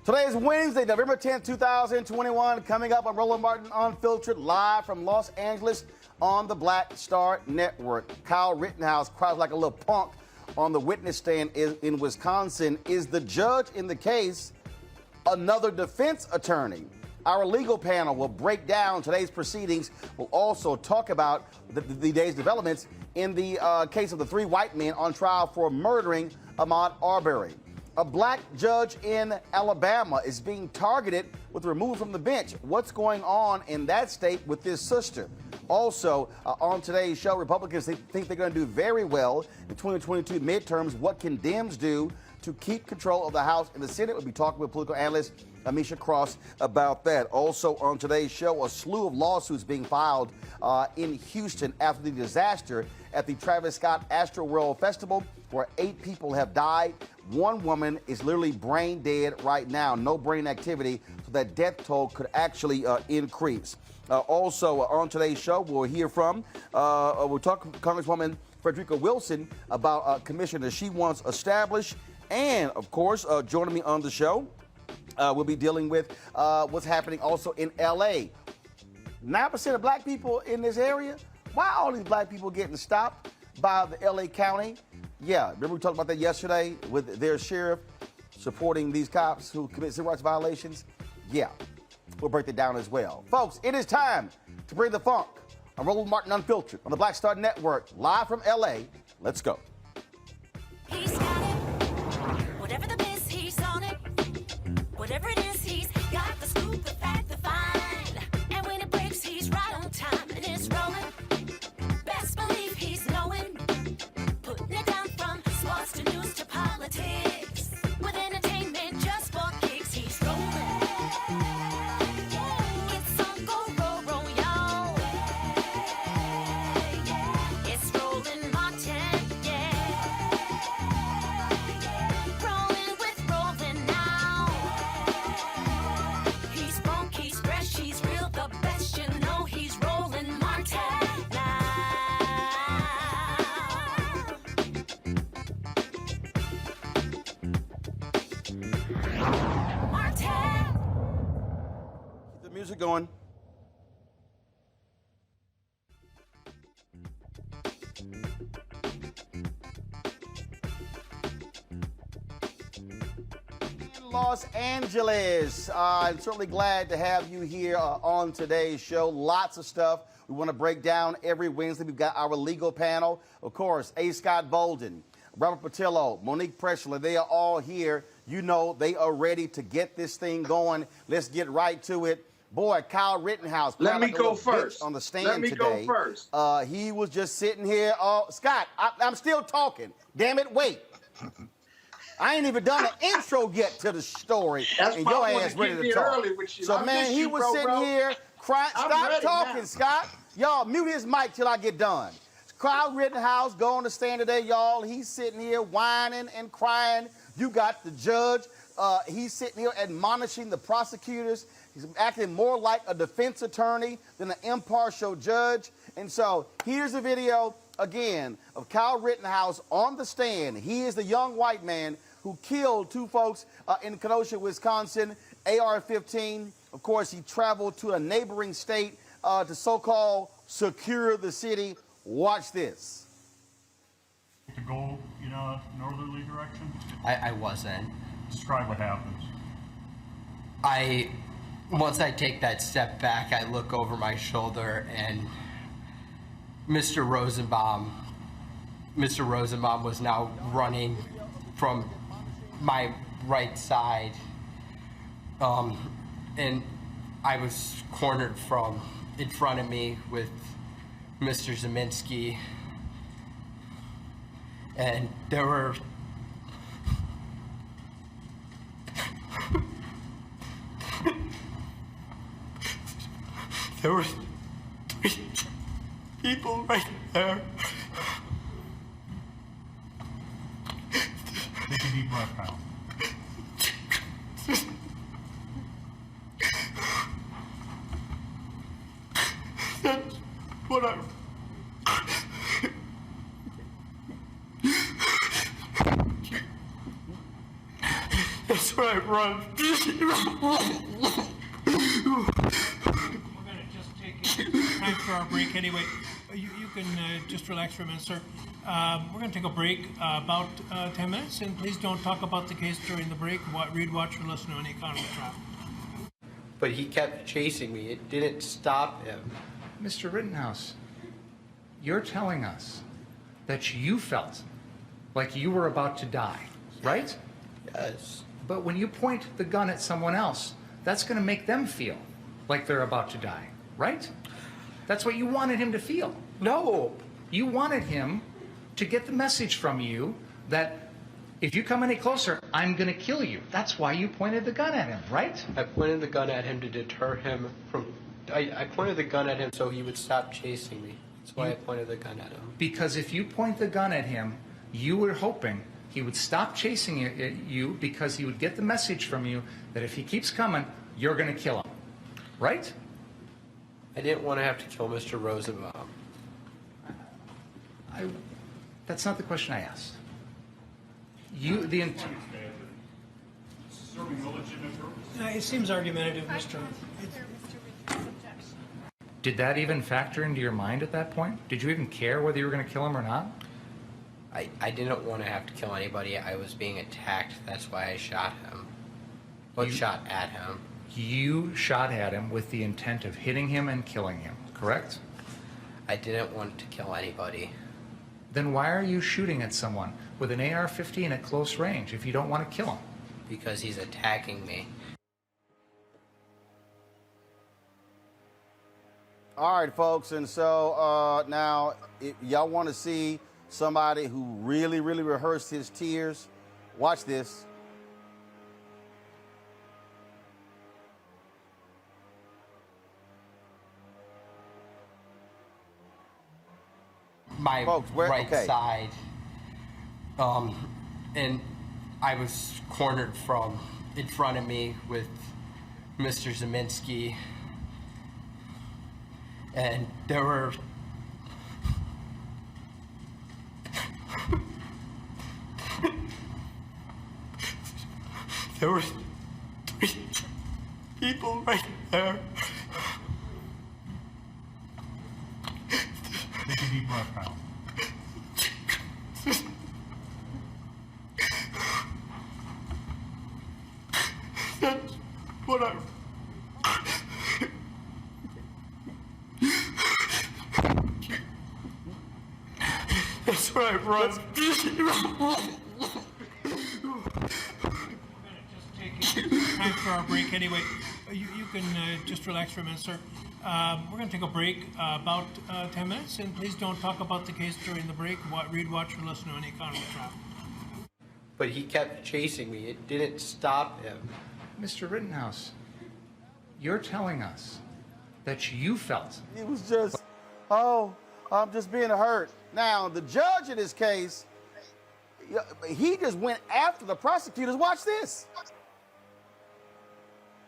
Today is Wednesday, November 10th, 2021. Coming up on Roland Martin Unfiltered, live from Los Angeles on the Black Star Network. Kyle Rittenhouse cries like a little punk on the witness stand in Wisconsin. Is the judge in the case another defense attorney? Our legal panel will break down today's proceedings. We'll also talk about the day's developments in the case of the three white men on trial for murdering Ahmaud Arbery. A black judge in Alabama is being targeted with removal from the bench. What's going on in that state with this sister? Also, on today's show, Republicans think they're going to do very well in 2022 midterms. What can Dems do to keep control of the House and the Senate? We'll be talking with political analyst Amisha Cross about that. Also on today's show, a slew of lawsuits being filed in Houston after the disaster at the Travis Scott Astroworld Festival, where 8 people have died. One woman is literally brain dead right now, no brain activity, so that death toll could actually increase. Also on today's show, we'll hear from, we'll talk to Congresswoman Frederica Wilson about a commission that she wants established. And, of course, joining me on the show, we'll be dealing with what's happening also in L.A. 9% of black people in this area. Why are all these black people getting stopped by the L.A. County? Yeah, remember we talked about that yesterday with their sheriff supporting these cops who commit civil rights violations? Yeah, we'll break that down as well. Folks, it is time to bring the funk on Roland Martin Unfiltered on the Black Star Network, live from L.A. Let's go. He's got it. Whatever the biz, he's on it. Whatever it is, he's got the scoop, the fact, the find. And when it breaks, he's right on time and it's rolling. Best believe he's knowing. Putting it down from sports to news to politics. With entertainment just for kicks, he's rolling. It's on go, roll, y'all. It's Roland Martin, yeah. Rolling with Roland now. He's funk, he's fresh, he's real, the best, you know he's Roland Martin now. Martin! Keep the music going. Los Angeles. I'm certainly glad to have you here on today's show. Lots of stuff we want to break down every Wednesday. We've got our legal panel. Of course, A. Scott Bolden, Robert Patillo, Monique Preschler. They are all here. You know they are ready to get this thing going. Let's get right to it. Boy, Kyle Rittenhouse. Let me go first. On the stand Let me today. go first. He was just sitting here. Scott, I'm still talking. Damn it, wait. I ain't even done an intro yet to the story, That's and why your I wanted ass to ready get to here talk. early with you. So, I man, miss he you, was sitting bro. here crying. I'm Stop ready talking, now. Scott. Y'all, mute his mic till I get done. Kyle Rittenhouse going on the stand today, y'all. He's sitting here whining and crying. You got the judge. He's sitting here admonishing the prosecutors. He's acting more like a defense attorney than an impartial judge. And so here's a video, again, of Kyle Rittenhouse on the stand. He is the young white man who killed 2 folks in Kenosha, Wisconsin, AR-15. Of course, he traveled to a neighboring state to so-called secure the city. Watch this. To go in a northerly direction? I wasn't. Describe what happens. Once I take that step back, I look over my shoulder and Mr. Rosenbaum was now running from my right side. And I was cornered from in front of me with Mr. Zeminski. And there were there were 3 people right there. Take a deep breath, Kyle. That's what I... That's what right, run. We're going to just take time for our break anyway. You can just relax for a minute, sir. We're going to take a break about 10 minutes, and please don't talk about the case during the break. Read, watch, or listen to any kind of trial. But he kept chasing me. It didn't stop him. Mr. Rittenhouse, you're telling us that you felt like you were about to die, right? Yes. But when you point the gun at someone else, that's going to make them feel like they're about to die, right? That's what you wanted him to feel. No. You wanted him to get the message from you that if you come any closer, I'm going to kill you. That's why you pointed the gun at him, right? I pointed the gun at him to deter him from... I pointed the gun at him so he would stop chasing me. That's why I pointed the gun at him. Because if you point the gun at him, you were hoping he would stop chasing you because he would get the message from you that if he keeps coming, you're going to kill him, right? I didn't want to have to kill Mr. Rosenbaum. That's not the question I asked. Serving a legitimate purpose. It seems argumentative, Mr. Did that even factor into your mind at that point? Did you even care whether you were going to kill him or not? I didn't want to have to kill anybody. I was being attacked. That's why I shot him. Well, shot at him. You shot at him with the intent of hitting him and killing him, correct? I didn't want to kill anybody. Then why are you shooting at someone with an AR-15 at close range if you don't want to kill him? Because he's attacking me. All right, folks, and so now, if y'all want to see somebody who really, really rehearsed his tears, watch this. My Folks, right okay. side. And I was cornered from in front of me with Mr. Zeminski. And there were three people right there. Take a deep breath, pal. That's what I... That's what I run. We're going to just take time for our break anyway. You can just relax for a minute, sir. We're going to take a break about 10 minutes, and please don't talk about the case during the break. Read, watch, or listen to any kind of trial. But he kept chasing me. It didn't stop him. Mr. Rittenhouse, you're telling us that you felt It was just, oh, I'm just being hurt. Now, the judge in this case, he just went after the prosecutors. Watch this.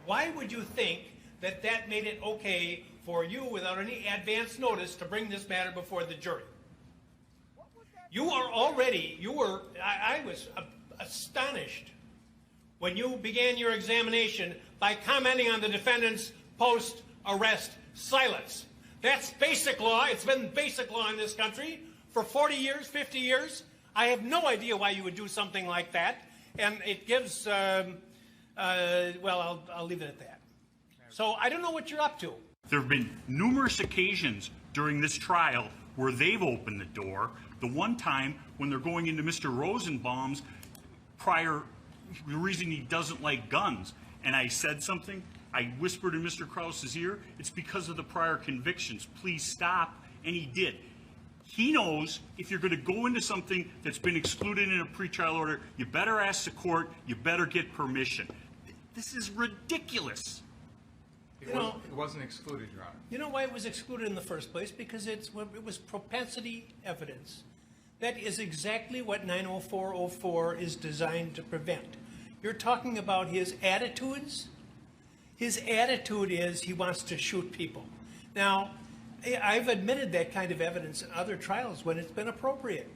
Why would you think that that made it okay for you, without any advance notice, to bring this matter before the jury? I was astonished when you began your examination by commenting on the defendant's post-arrest silence. That's basic law. It's been basic law in this country for 40 years, 50 years. I have no idea why you would do something like that. And it gives, well, I'll leave it at that. So I don't know what you're up to. There have been numerous occasions during this trial where they've opened the door. The one time when they're going into Mr. Rosenbaum's prior, the reason he doesn't like guns, and I said something, I whispered in Mr. Krause's ear, it's because of the prior convictions. Please stop, and he did. He knows if you're going to go into something that's been excluded in a pretrial order, you better ask the court, you better get permission. This is ridiculous. it wasn't excluded, Your Honor. You know why it was excluded in the first place? Because it was propensity evidence. That is exactly what 90404 is designed to prevent. You're talking about his attitudes. His attitude is he wants to shoot people. Now, I've admitted that kind of evidence in other trials when it's been appropriate.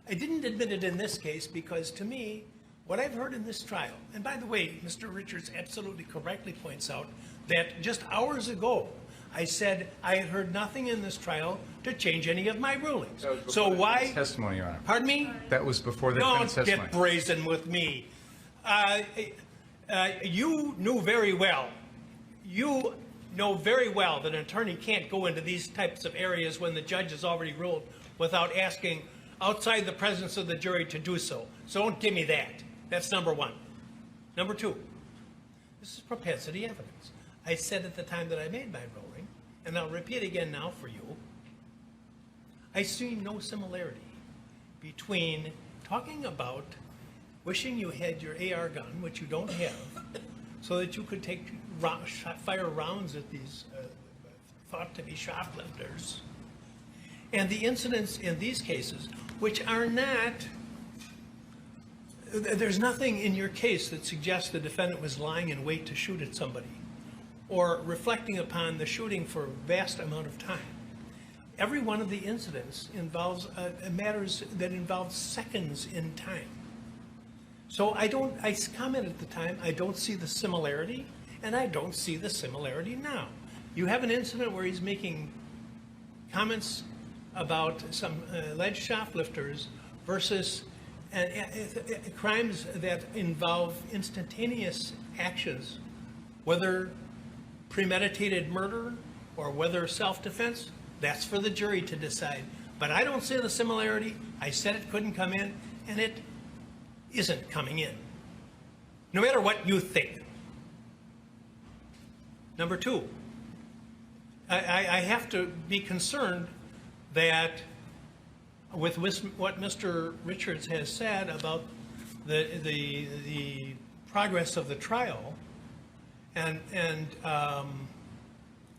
I didn't admit it in this case because, to me, what I've heard in this trial, and by the way, Mr. Richards absolutely correctly points out that just hours ago, I said I had heard nothing in this trial to change any of my rulings. So why? Testimony, Your Honor. Pardon me? That was before the Don't defense testimony. get brazen with me. You knew very well. You know very well that an attorney can't go into these types of areas when the judge has already ruled without asking outside the presence of the jury to do so. So don't give me that. That's number one. Number two, this is propensity evidence. I said at the time that I made my ruling, and I'll repeat again now for you, I see no similarity between talking about wishing you had your AR gun, which you don't have, so that you could fire rounds at these thought to be shoplifters, and the incidents in these cases, which are not, there's nothing in your case that suggests the defendant was lying in wait to shoot at somebody or reflecting upon the shooting for a vast amount of time. Every one of the incidents involves matters that involve seconds in time. So I commented at the time, I don't see the similarity, and I don't see the similarity now. You have an incident where he's making comments about some alleged shoplifters versus crimes that involve instantaneous actions, whether premeditated murder or whether self-defense. That's for the jury to decide. But I don't see the similarity. I said it couldn't come in, and it isn't coming in, no matter what you think. Number two, I have to be concerned that with what Mr. Richards has said about the progress of the trial, and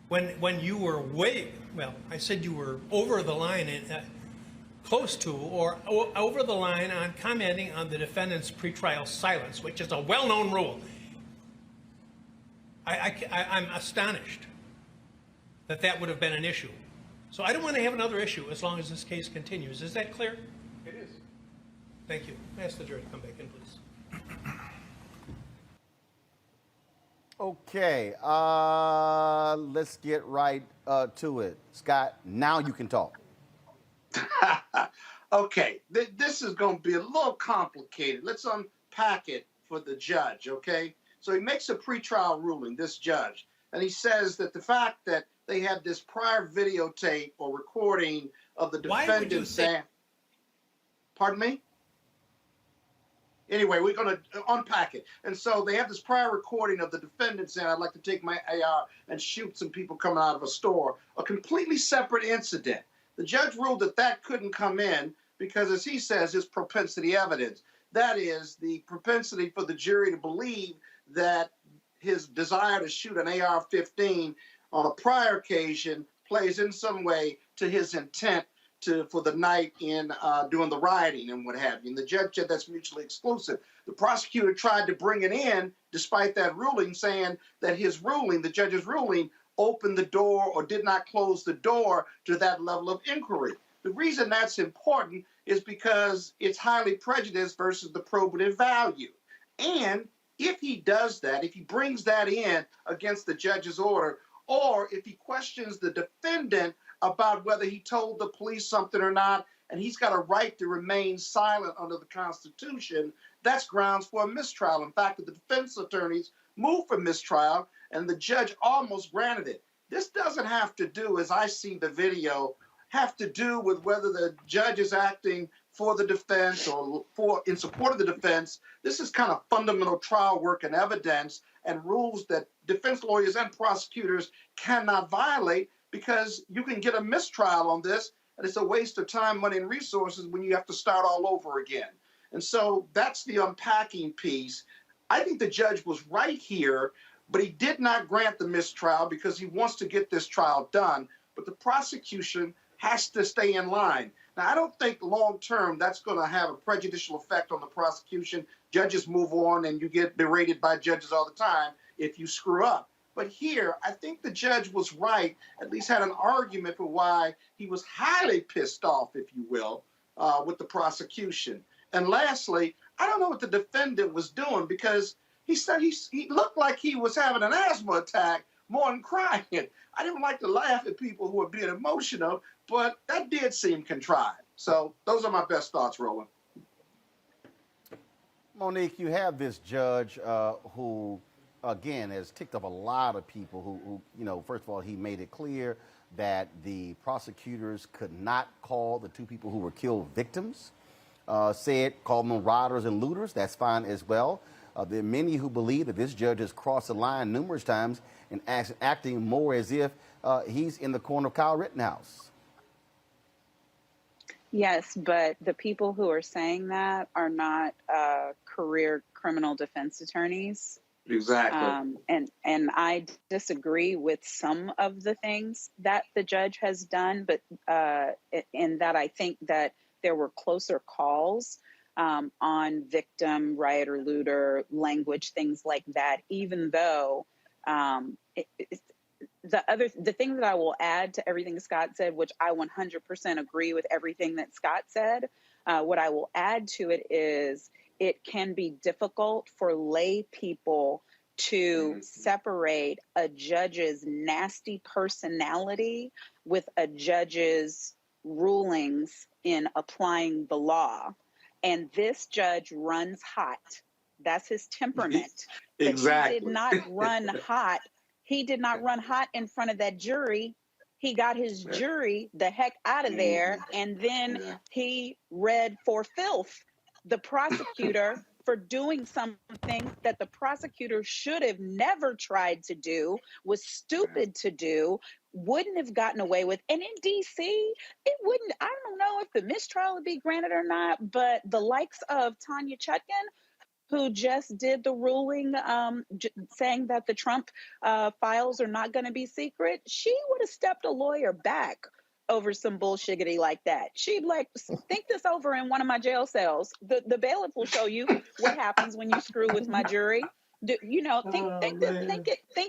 when you were I said you were over the line, close to or over the line on commenting on the defendant's pretrial silence, which is a well-known rule. I'm astonished that would have been an issue. So I don't want to have another issue as long as this case continues. Is that clear? It is. Thank you. Ask the jury to come back in, please. Okay, let's get right to it. Scott, now you can talk. Okay, this is going to be a little complicated. Let's unpack it for the judge, okay? So he makes a pretrial ruling, this judge, and he says that the fact that they had this prior videotape or recording of the defendant Why would you say? Pardon me? Anyway, we're going to unpack it. And so they have this prior recording of the defendant saying, I'd like to take my AR and shoot some people coming out of a store, a completely separate incident. The judge ruled that couldn't come in because, as he says, it's propensity evidence. That is, the propensity for the jury to believe that his desire to shoot an AR-15 on a prior occasion plays in some way to his intent for the night in doing the rioting and what have you. And the judge said that's mutually exclusive. The prosecutor tried to bring it in, despite that ruling, saying that his ruling, the judge's ruling, opened the door or did not close the door to that level of inquiry. The reason that's important is because it's highly prejudiced versus the probative value. And if he does that, if he brings that in against the judge's order, or if he questions the defendant about whether he told the police something or not, and he's got a right to remain silent under the Constitution, that's grounds for a mistrial. In fact, the defense attorneys moved for mistrial, and the judge almost granted it. This doesn't have to do, as I see the video, have to do with whether the judge is acting for the defense or in support of the defense. This is kind of fundamental trial work and evidence and rules that defense lawyers and prosecutors cannot violate, because you can get a mistrial on this, and it's a waste of time, money, and resources when you have to start all over again. And so that's the unpacking piece. I think the judge was right here, but he did not grant the mistrial because he wants to get this trial done. But the prosecution has to stay in line. Now, I don't think long-term that's going to have a prejudicial effect on the prosecution. Judges move on, and you get berated by judges all the time if you screw up. But here, I think the judge was right, at least had an argument for why he was highly pissed off, if you will, with the prosecution. And lastly, I don't know what the defendant was doing, because he said he looked like he was having an asthma attack more than crying. I didn't like to laugh at people who were being emotional, but that did seem contrived. So those are my best thoughts, Roland. Monique, you have this judge who, again, has ticked off a lot of people who, you know, first of all, he made it clear that the prosecutors could not call the two people who were killed victims. Called them rioters and looters. That's fine as well. There are many who believe that this judge has crossed the line numerous times and acting more as if he's in the corner of Kyle Rittenhouse. Yes, but the people who are saying that are not career criminal defense attorneys. Exactly. And I disagree with some of the things that the judge has done, but in that I think that there were closer calls on victim, rioter, looter, language, things like that, even though the thing that I will add to everything Scott said, which I 100% agree with everything that Scott said, what I will add to it is it can be difficult for lay people to separate a judge's nasty personality with a judge's rulings in applying the law. And this judge runs hot. That's his temperament. Exactly. But he did not run hot. He did not run hot in front of that jury. He got his jury the heck out of there, and then he read for filth the prosecutor for doing something that the prosecutor should have never tried to do, was stupid to do, wouldn't have gotten away with. And in DC, it wouldn't, I don't know if the mistrial would be granted or not, but the likes of Tanya Chutkan, who just did the ruling saying that the Trump files are not going to be secret, she would have stepped a lawyer back over some bullshiggity like that. She'd like, think this over in one of my jail cells. The bailiff will show you what happens when you screw with my jury. Think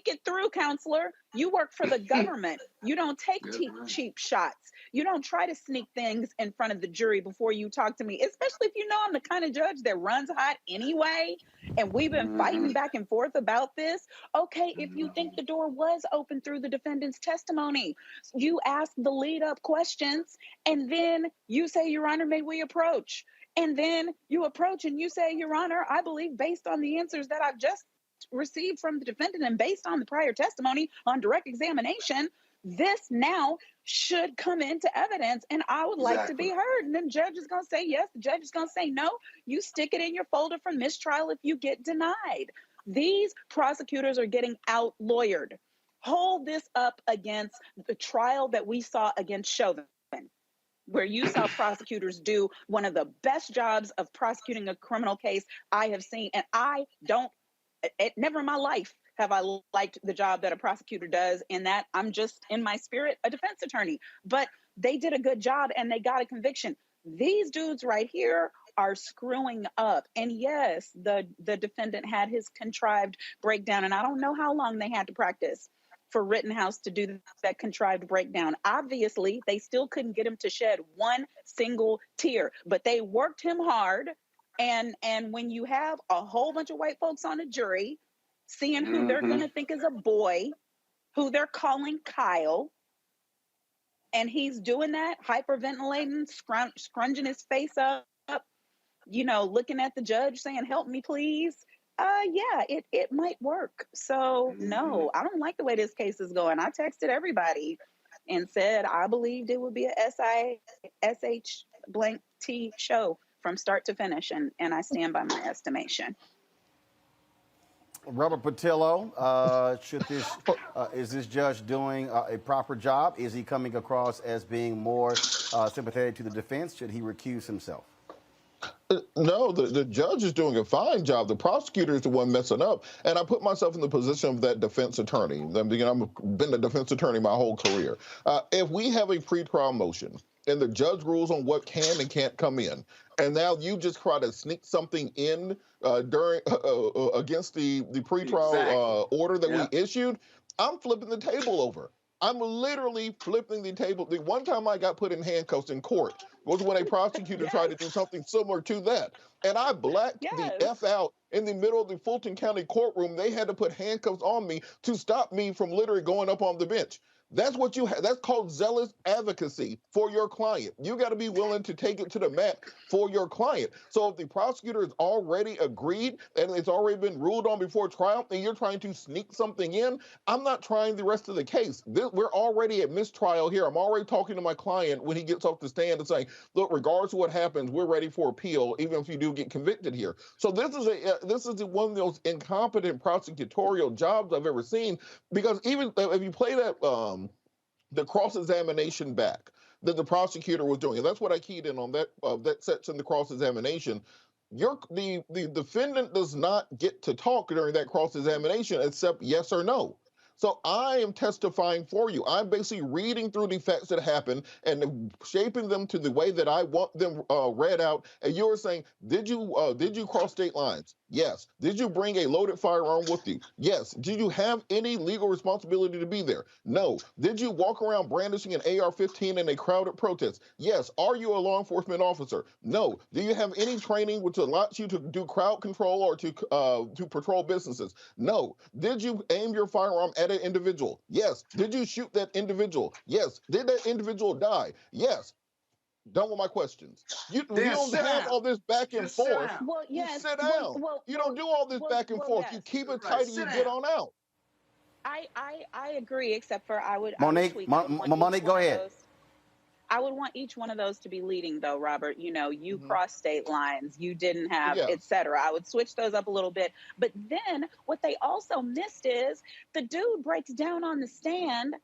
it through, counselor. You work for the government. You don't take cheap shots. You don't try to sneak things in front of the jury before you talk to me, especially if you know I'm the kind of judge that runs hot anyway. And we've been fighting back and forth about this. Okay, if you think the door was open through the defendant's testimony, you ask the lead up questions, and then you say, Your Honor, may we approach? And then you approach and you say, Your Honor, I believe based on the answers that I've just received from the defendant and based on the prior testimony on direct examination, this now should come into evidence and I would like to be heard. And then the judge is going to say yes, the judge is going to say no. You stick it in your folder for mistrial if you get denied. These prosecutors are getting out-lawyered. Hold this up against the trial that we saw against Chauvin, where you saw prosecutors do one of the best jobs of prosecuting a criminal case I have seen. And never in my life have I liked the job that a prosecutor does, in that I'm just, in my spirit, a defense attorney. But they did a good job and they got a conviction. These dudes right here are screwing up. And yes, the defendant had his contrived breakdown, and I don't know how long they had to practice for Rittenhouse to do that contrived breakdown. Obviously, they still couldn't get him to shed one single tear, but they worked him hard. And when you have a whole bunch of white folks on a jury, seeing who they're going to think is a boy, who they're calling Kyle, and he's doing that, hyperventilating, scrunching his face up, looking at the judge saying, help me, please. Yeah, it might work. So no, I don't like the way this case is going. I texted everybody and said I believed it would be a SHT show from start to finish, and I stand by my estimation. Robert Patillo, is this judge doing a proper job? Is he coming across as being more sympathetic to the defense? Should he recuse himself? No, the judge is doing a fine job. The prosecutor is the one messing up. And I put myself in the position of that defense attorney. I've been a defense attorney my whole career. If we have a pretrial motion and the judge rules on what can and can't come in, and now you just try to sneak something in against the pretrial order that we issued, I'm flipping the table over. I'm literally flipping the table. The one time I got put in handcuffs in court was when a prosecutor tried to do something similar to that. And I blacked the Yes. F out in the middle of the Fulton County courtroom. They had to put handcuffs on me to stop me from literally going up on the bench. That's what you have. That's called zealous advocacy for your client. You got to be willing to take it to the mat for your client. So if the prosecutor has already agreed and it's already been ruled on before trial and you're trying to sneak something in, I'm not trying the rest of the case. We're already at mistrial here. I'm already talking to my client when he gets off the stand and saying, look, regardless of what happens, we're ready for appeal, even if you do get convicted here. So this is one of those incompetent prosecutorial jobs I've ever seen, because even if you play that the cross-examination back that the prosecutor was doing, and that's what I keyed in on that section, the cross-examination. The defendant does not get to talk during that cross-examination except yes or no. So I am testifying for you. I'm basically reading through the facts that happened and shaping them to the way that I want them read out. And you were saying, did you cross state lines? Yes. Did you bring a loaded firearm with you? Yes. Did you have any legal responsibility to be there? No. Did you walk around brandishing an AR-15 in a crowded protest? Yes. Are you a law enforcement officer? No. Do you have any training which allows you to do crowd control or to patrol businesses? No. Did you aim your firearm at an individual? Yes. Did you shoot that individual? Yes. Did that individual die? Yes. Done with my questions. You don't have all this back and forth. Well, You yes. sit down. You don't do all this back and forth. You keep it tight and you get on out. I agree, except for I would Monique, tweak. I would want each Monique, go one of ahead. those- I would want each one of those to be leading, though, Robert. You know, you crossed state lines, you didn't have, Yeah. et cetera. I would switch those up a little bit. But then what they also missed is the dude breaks down on the stand.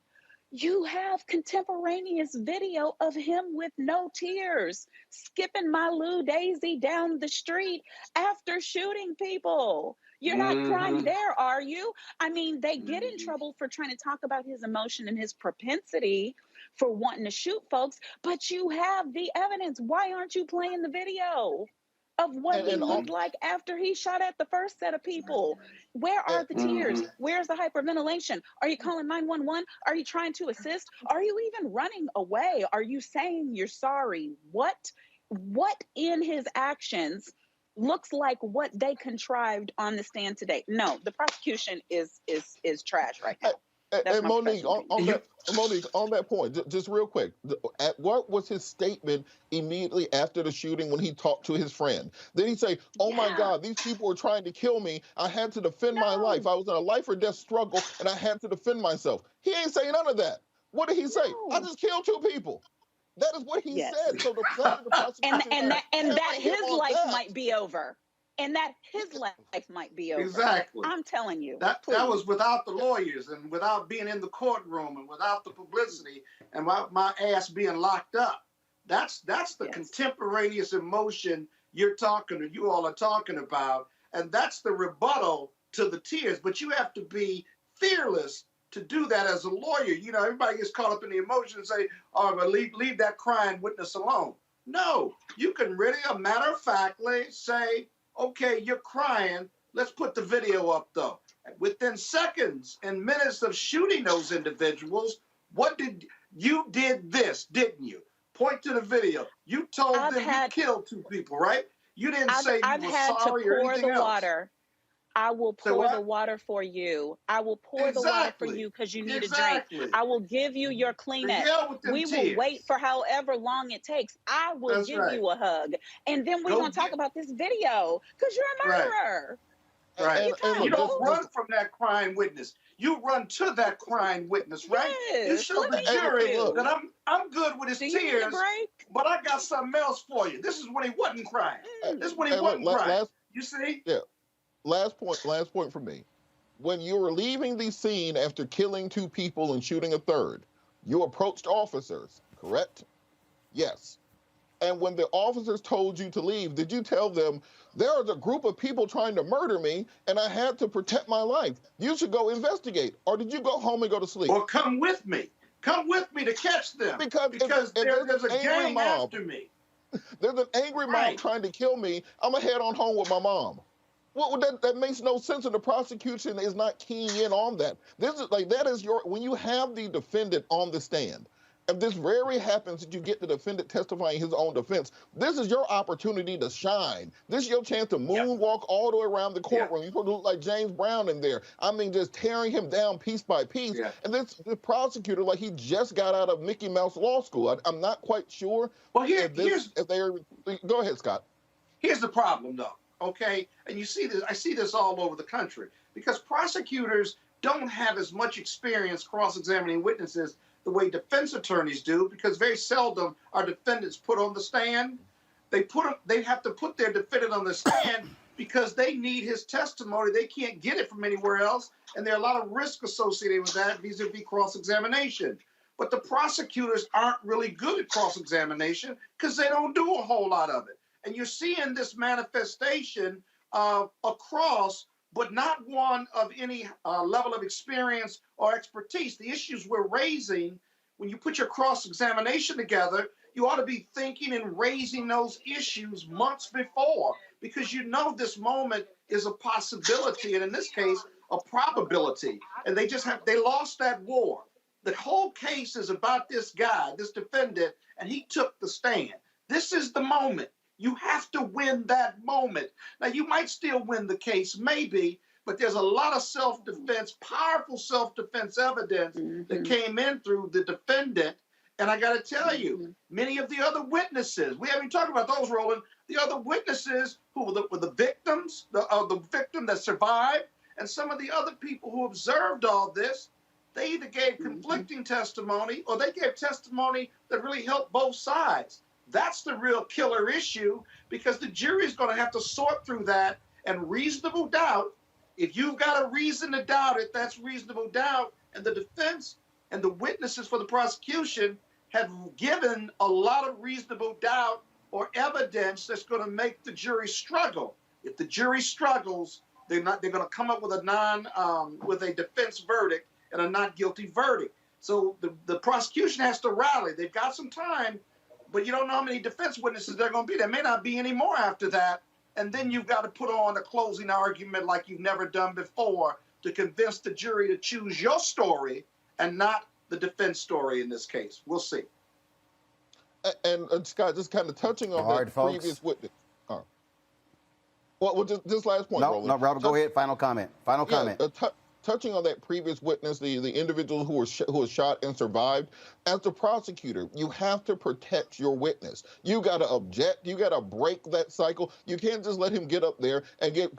You have contemporaneous video of him with no tears, skipping my Lou Daisy down the street after shooting people. You're not crying there, are you? I mean, they get in trouble for trying to talk about his emotion and his propensity for wanting to shoot folks, but you have the evidence. Why aren't you playing the video of what he looked like after he shot at the first set of people? Where are the tears? Where's the hyperventilation? Are you calling 911? Are you trying to assist? Are you even running away? Are you saying you're sorry? What in his actions looks like what they contrived on the stand today? No, the prosecution is trash right now. And Monique, Monique, on that point, just real quick, what was his statement immediately after the shooting when he talked to his friend? Did he say, oh my God, these people were trying to kill me. I had to defend my life. I was in a life or death struggle and I had to defend myself. He ain't saying none of that. What did he say? I just killed 2 people. That is what he said. So the prosecution and that his life might be over. And that his life might be over. Exactly. I'm telling you. That was without the lawyers and without being in the courtroom and without the publicity and my ass being locked up. That's the contemporaneous emotion you all are talking about. And that's the rebuttal to the tears. But you have to be fearless to do that as a lawyer. You know, everybody gets caught up in the emotion and say, oh, but leave that crying witness alone. No, you can really, matter of factly say, okay, you're crying. Let's put the video up, though. Within seconds and minutes of shooting those individuals, you did this, didn't you? Point to the video. You told them you killed 2 people, right? You didn't say you were sorry or anything else. Water. I will pour the water for you. I will pour the water for you because you need a drink. I will give you your Kleenex. We will wait for however long it takes. I will give you a hug. And then we're going to talk about this video because you're a murderer. Right. You don't run from that crying witness. You run to that crying witness, right? Yes. You show the jury that I'm good with his tears, but I got something else for you. This is when he wasn't crying. This is when he wasn't crying. You see? Yeah. Last point for me. When you were leaving the scene after killing 2 people and shooting a 3rd, you approached officers, correct? Yes. And when the officers told you to leave, did you tell them, there is a group of people trying to murder me and I had to protect my life? You should go investigate. Or did you go home and go to sleep? Or come with me. Come with me to catch them. Because there's a gang after me. There's an angry mob trying to kill me. I'm going to head on home with my mom. Well, that makes no sense, and the prosecution is not keying in on that. This is like that is your when you have the defendant on the stand. If this rarely happens that you get the defendant testifying his own defense, this is your opportunity to shine. This is your chance to moonwalk all the way around the courtroom. You're supposed to look like James Brown in there. I mean, just tearing him down piece by piece. And this the prosecutor, like he just got out of Mickey Mouse Law School. I'm not quite sure. Well, go ahead, Scott. Here's the problem, though. Okay, and you see this. I see this all over the country because prosecutors don't have as much experience cross-examining witnesses the way defense attorneys do, because very seldom are defendants put on the stand. They have to put their defendant on the stand because they need his testimony. They can't get it from anywhere else, and there are a lot of risks associated with that vis-a-vis cross-examination. But the prosecutors aren't really good at cross-examination because they don't do a whole lot of it. And you're seeing this manifestation across, but not one of any level of experience or expertise. The issues we're raising, when you put your cross-examination together, you ought to be thinking and raising those issues months before, because you know this moment is a possibility, and in this case, a probability. And they lost that war. The whole case is about this guy, this defendant, and he took the stand. This is the moment. You have to win that moment. Now, you might still win the case, maybe, but there's a lot of self-defense, powerful self-defense evidence that came in through the defendant. And I got to tell you, many of the other witnesses, we haven't talked about those, Roland, the other witnesses who were the victims, the victim that survived, and some of the other people who observed all this, they either gave conflicting testimony or they gave testimony that really helped both sides. That's the real killer issue, because the jury is going to have to sort through that, and reasonable doubt, if you've got a reason to doubt it, that's reasonable doubt. And the defense and the witnesses for the prosecution have given a lot of reasonable doubt or evidence that's going to make the jury struggle. If the jury struggles, they're going to come up with a defense verdict and a not guilty verdict. So the prosecution has to rally. They've got some time, but you don't know how many defense witnesses there are going to be. There may not be any more after that. And then you've got to put on a closing argument like you've never done before to convince the jury to choose your story and not the defense story in this case. We'll see. And Scott, just kind of touching on that previous witness. All right. Well, just last point, Roland. No, Robert, go ahead. Final comment. Touching on that previous witness, the individual who was shot and survived, as the prosecutor, you have to protect your witness. You got to object. You got to break that cycle. You can't just let him get up there and get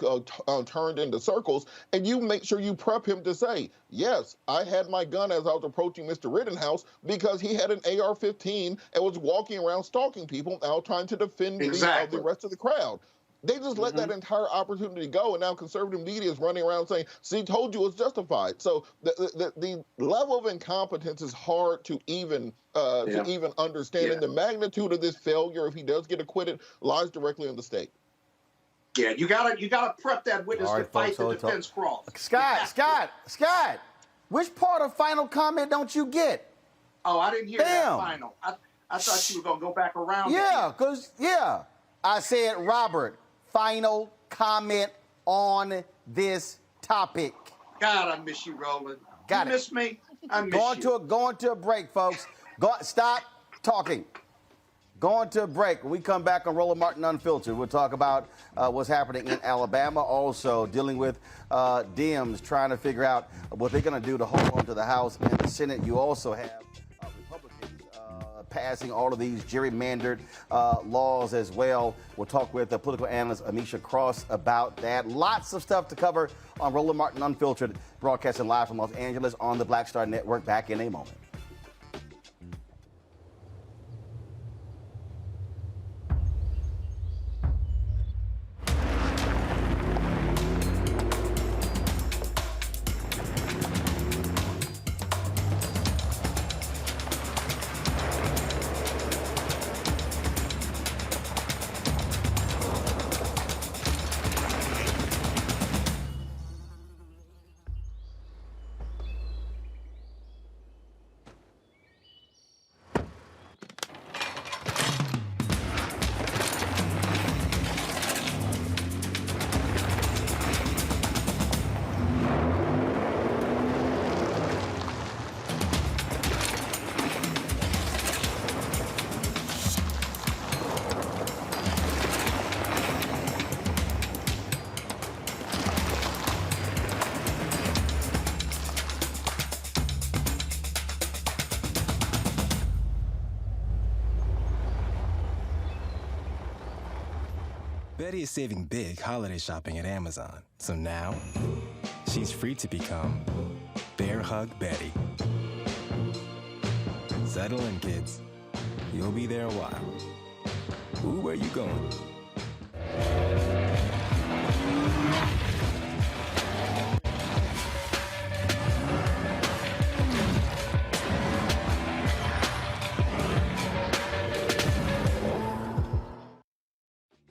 turned into circles. And you make sure you prep him to say, yes, I had my gun as I was approaching Mr. Rittenhouse because he had an AR-15 and was walking around stalking people out trying to defend the rest of the crowd. They just let that entire opportunity go, and now conservative media is running around saying, see, told you it's justified. So the level of incompetence is hard to even understand, and the magnitude of this failure, if he does get acquitted, lies directly on the state. Yeah, you gotta prep that witness to fight the defense cross. Scott, which part of final comment don't you get? Oh, I didn't hear that final. I thought you were going to go back around. I said, Robert, final comment on this topic. God, I miss you, Roland. You miss me? I miss you. Going to a break, folks. Stop talking. Going to a break. When we come back on Roland Martin Unfiltered, we'll talk about what's happening in Alabama, also dealing with Dems trying to figure out what they're going to do to hold on to the House and the Senate. You also have Republicans passing all of these gerrymandered laws as well. We'll talk with the political analyst Amisha Cross about that. Lots of stuff to cover on Roland Martin Unfiltered, broadcasting live from Los Angeles on the Black Star Network. Back in a moment. Betty is saving big holiday shopping at Amazon. So now, she's free to become Bear Hug Betty. Settle in, kids. You'll be there a while. Ooh, where you going?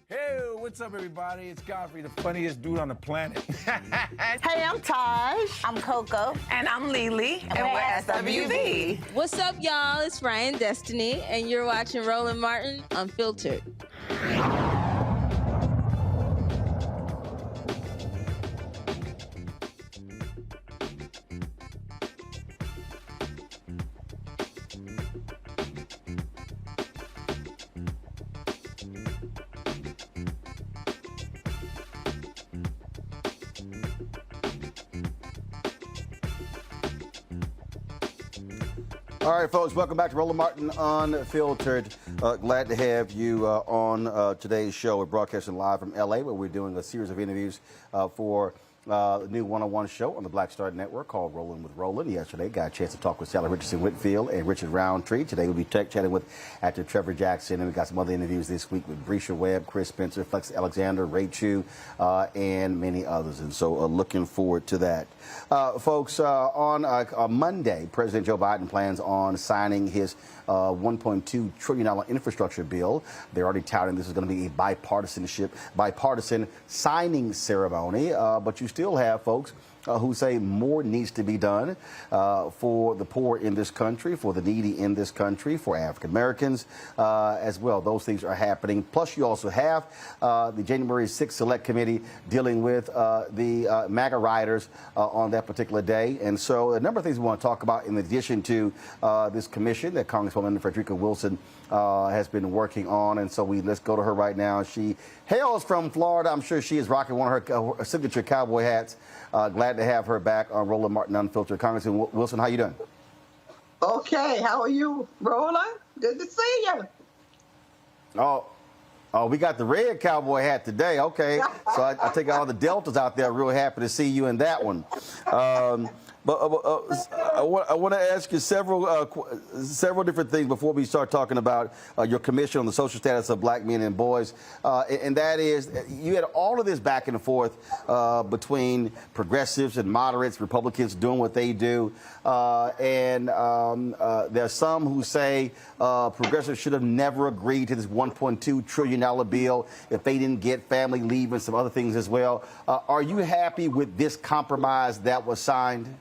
Hey, what's up, everybody? It's Godfrey, the funniest dude on the planet. Hey, I'm Taj. I'm Coco. And I'm Lily. And we're SWV. What's up, y'all? It's Ryan Destiny, and you're watching Roland Martin Unfiltered. All right, folks, welcome back to Roland Martin Unfiltered. Glad to have you on today's show. We're broadcasting live from LA, where we're doing a series of interviews for the new one-on-one show on the Black Star Network called Rolling with Roland. Yesterday, got a chance to talk with Sally Richardson Whitfield and Richard Roundtree. Today, we'll be chatting with actor Trevor Jackson, and we got some other interviews this week with Brescia Webb, Chris Spencer, Flex Alexander, Ray Chu, and many others. And so, looking forward to that. Folks, on Monday, President Joe Biden plans on signing his $1.2 trillion infrastructure bill. They're already touting this is going to be a bipartisan signing ceremony, but you still have folks who say more needs to be done for the poor in this country, for the needy in this country, for African Americans as well. Those things are happening. Plus, you also have the January 6th Select Committee dealing with the MAGA rioters on that particular day. And so a number of things we want to talk about in addition to this commission that Congresswoman Frederica Wilson has been working on. And so let's go to her right now. She hails from Florida. I'm sure she is rocking one of her signature cowboy hats. Glad to have her back on Roland Martin Unfiltered. Congressman Wilson, how you doing? Okay, how are you, Roland? Good to see you. Oh, we got the red cowboy hat today. Okay, so I take all the Deltas out there. Real happy to see you in that one. But I want to ask you several different things before we start talking about your commission on the social status of black men and boys. And that is, you had all of this back and forth between progressives and moderates, Republicans doing what they do. And there are some who say progressives should have never agreed to this $1.2 trillion bill if they didn't get family leave and some other things as well. Are you happy with this compromise that was signed?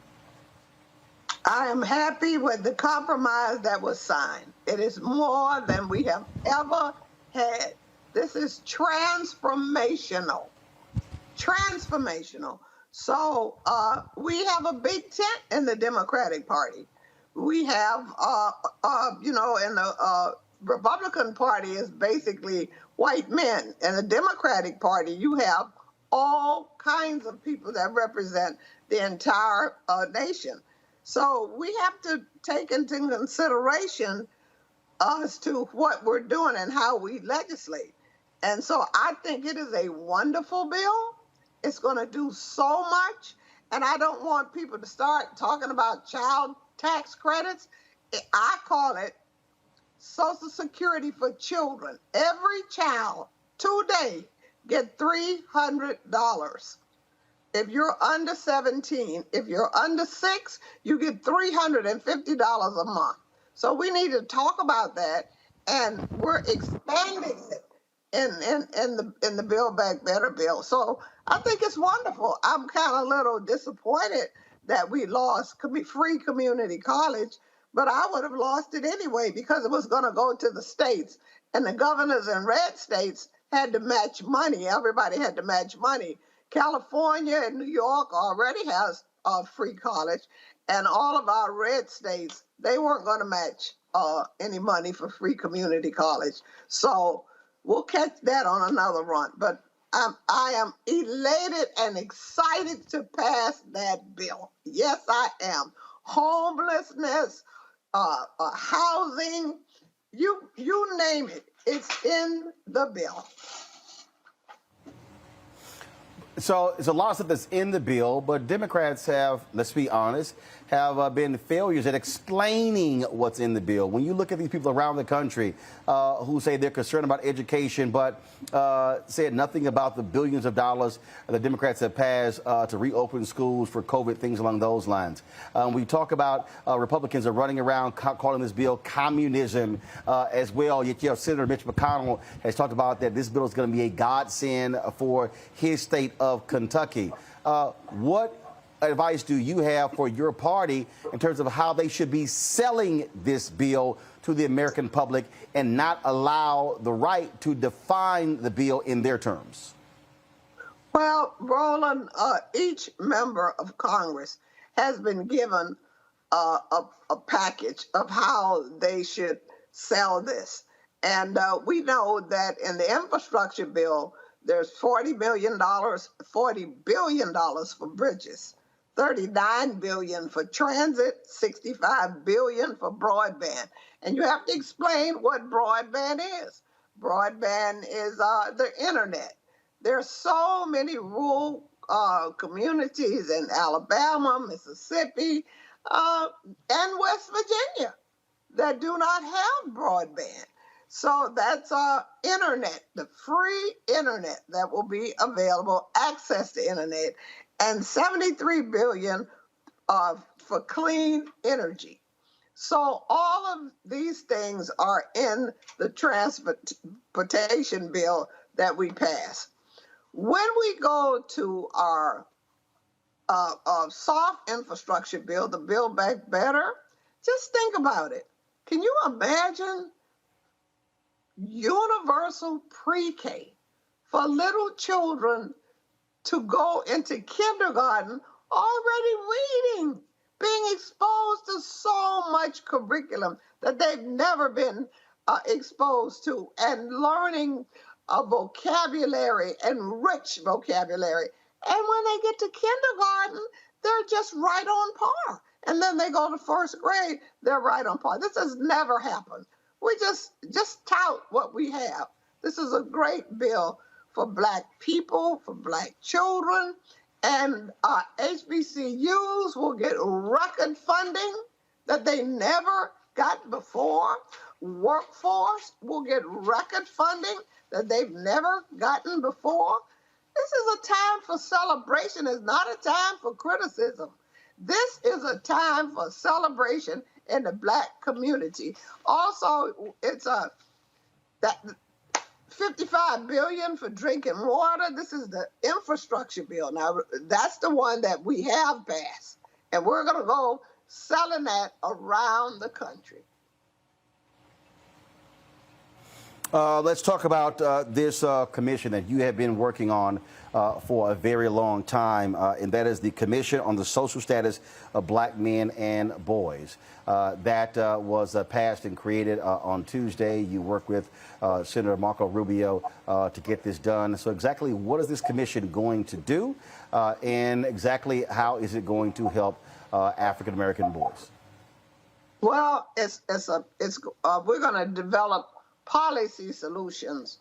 I am happy with the compromise that was signed. It is more than we have ever had. This is transformational. Transformational. So we have a big tent in the Democratic Party. We have, in the Republican Party is basically white men. In the Democratic Party, you have all kinds of people that represent the entire nation. So we have to take into consideration as to what we're doing and how we legislate. And so I think it is a wonderful bill. It's going to do so much. And I don't want people to start talking about child tax credits. I call it Social Security for children. Every child today get $300. If you're under 17, if you're under 6, you get $350 a month. So we need to talk about that, and we're expanding it in the Build Back Better bill. So I think it's wonderful. I'm kind of a little disappointed that we lost free community college, but I would have lost it anyway because it was going to go to the states, and the governors in red states had to match money. Everybody had to match money. California and New York already has free college, and all of our red states, they weren't going to match any money for free community college. So we'll catch that on another run. But I am elated and excited to pass that bill. Yes, I am. Homelessness, housing, you name it, it's in the bill. So it's a lot of stuff that's in the bill, but Democrats have, let's be honest, have been failures at explaining what's in the bill. When you look at these people around the country who say they're concerned about education, but said nothing about the billions of dollars the Democrats have passed to reopen schools for COVID, things along those lines. We talk about Republicans are running around calling this bill communism as well. Yet, Senator Mitch McConnell has talked about that this bill is going to be a godsend for his state of Kentucky. What advice do you have for your party in terms of how they should be selling this bill to the American public and not allow the right to define the bill in their terms? Well, Roland, each member of Congress has been given a package of how they should sell this. And we know that in the infrastructure bill, there's $40 billion for bridges, $39 billion for transit, $65 billion for broadband. And you have to explain what broadband is. Broadband is the internet. There's so many rural communities in Alabama, Mississippi, and West Virginia that do not have broadband. So that's internet, the free internet that will be available, access to internet, and $73 billion for clean energy. So all of these things are in the transportation bill that we passed. When we go to our soft infrastructure bill, the Build Back Better, just think about it. Can you imagine universal pre-K for little children to go into kindergarten already reading, being exposed to so much curriculum that they've never been exposed to, and learning a vocabulary and rich vocabulary. And when they get to kindergarten, they're just right on par. And then they go to first grade, they're right on par. This has never happened. We just tout what we have. This is a great bill for Black people, for Black children, and HBCUs will get record funding that they never got before. Workforce will get record funding that they've never gotten before. This is a time for celebration. It's not a time for criticism. This is a time for celebration in the Black community. Also, it's that $55 billion for drinking water. This is the infrastructure bill. Now, that's the one that we have passed, and we're going to go selling that around the country. Let's talk about this commission that you have been working on for a very long time, and that is the Commission on the Social Status of Black Men and Boys. That was passed and created on Tuesday. You work with Senator Marco Rubio to get this done. So exactly what is this commission going to do, and exactly how is it going to help African-American boys? Well, we're going to develop policy solutions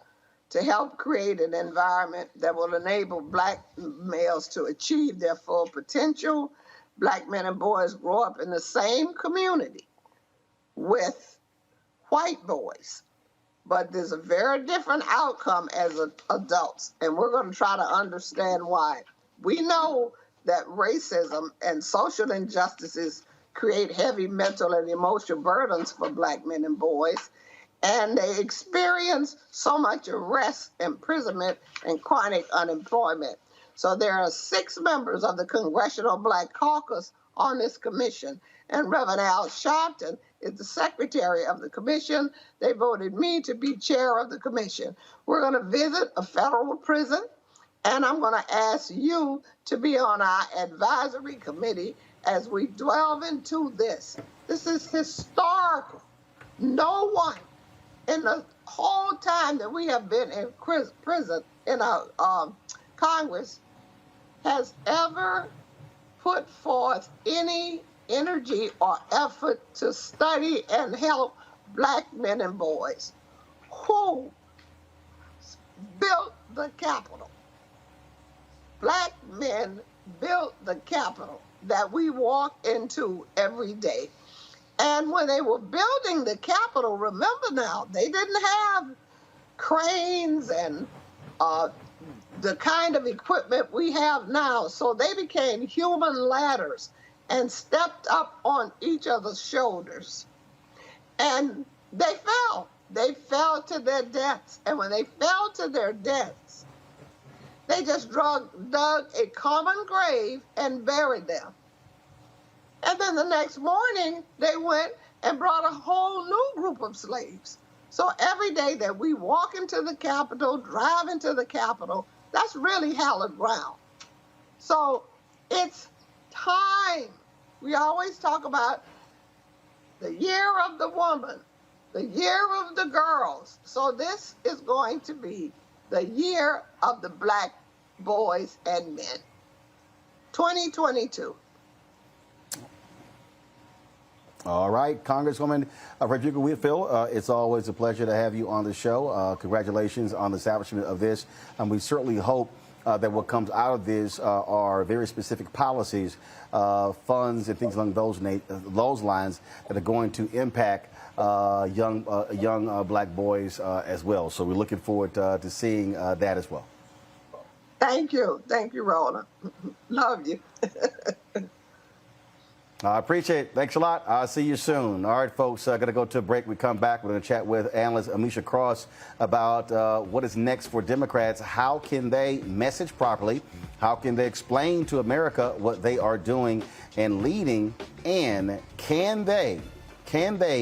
to help create an environment that will enable Black males to achieve their full potential. Black men and boys grow up in the same community with white boys, but there's a very different outcome as adults, and we're going to try to understand why. We know that racism and social injustices create heavy mental and emotional burdens for Black men and boys, and they experience so much arrest, imprisonment, and chronic unemployment. So there are 6 members of the Congressional Black Caucus on this commission, and Reverend Al Sharpton is the secretary of the commission. They voted me to be chair of the commission. We're going to visit a federal prison, and I'm going to ask you to be on our advisory committee as we delve into this. This is historical. No one in the whole time that we have been in prison, in our Congress, has ever put forth any energy or effort to study and help Black men and boys. Who built the Capitol? black men built the Capitol that we walk into every day. And when they were building the Capitol, remember now, they didn't have cranes and the kind of equipment we have now. So they became human ladders and stepped up on each other's shoulders. And they fell. They fell to their deaths. And when they fell to their deaths, they just dug a common grave and buried them. And then the next morning, they went and brought a whole new group of slaves. So every day that we walk into the Capitol, drive into the Capitol, that's really hallowed ground. So it's time. We always talk about the year of the woman, the year of the girls. So this is going to be the year of the black boys and men. 2022. All right, Congresswoman Frederica Whitfield, it's always a pleasure to have you on the show. Congratulations on the establishment of this. And we certainly hope that what comes out of this are very specific policies, funds, and things along those lines that are going to impact young black boys as well. So we're looking forward to seeing that as well. Thank you. Thank you, Rona. Love you. I appreciate it. Thanks a lot. I'll see you soon. All right, folks, going to go to a break. We come back. We're going to chat with analyst Amisha Cross about what is next for Democrats. How can they message properly? How can they explain to America what they are doing and leading? And can they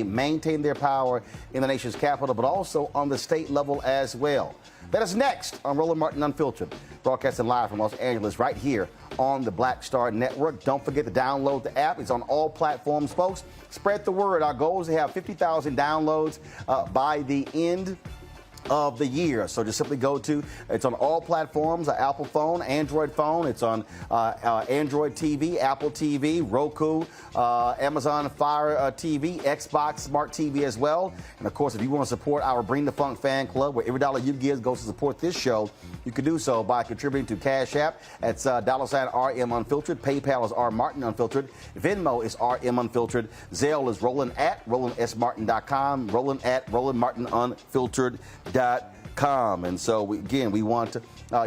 maintain their power in the nation's capital, but also on the state level as well? That is next on Roland Martin Unfiltered, broadcasting live from Los Angeles right here on the Black Star Network. Don't forget to download the app. It's on all platforms, folks. Spread the word. Our goal is to have 50,000 downloads by the end of the year. So just simply go to, it's on all platforms, Apple phone, Android phone. It's on Android TV, Apple TV, Roku, Amazon Fire TV, Xbox Smart TV as well. And of course, if you want to support our Bring the Funk fan club, where every dollar you give goes to support this show, you can do so by contributing to Cash App. It's $RM Unfiltered. PayPal is R Martin Unfiltered. Venmo is RM Unfiltered. Zelle is Roland at RolandSMartin.com. Roland at RolandMartinUnfiltered.com. And so, we want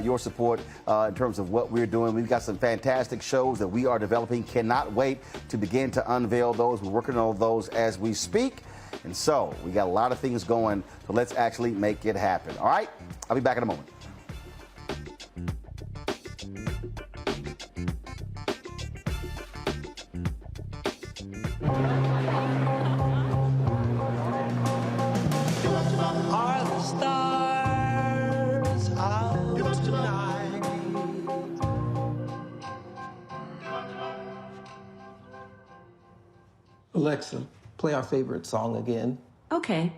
your support in terms of what we're doing. We've got some fantastic shows that we are developing. Cannot wait to begin to unveil those. We're working on those as we speak. And so we got a lot of things going. So let's actually make it happen. All right? I'll be back in a moment. Are the stars out tonight? Alexa, play our favorite song again. Okay.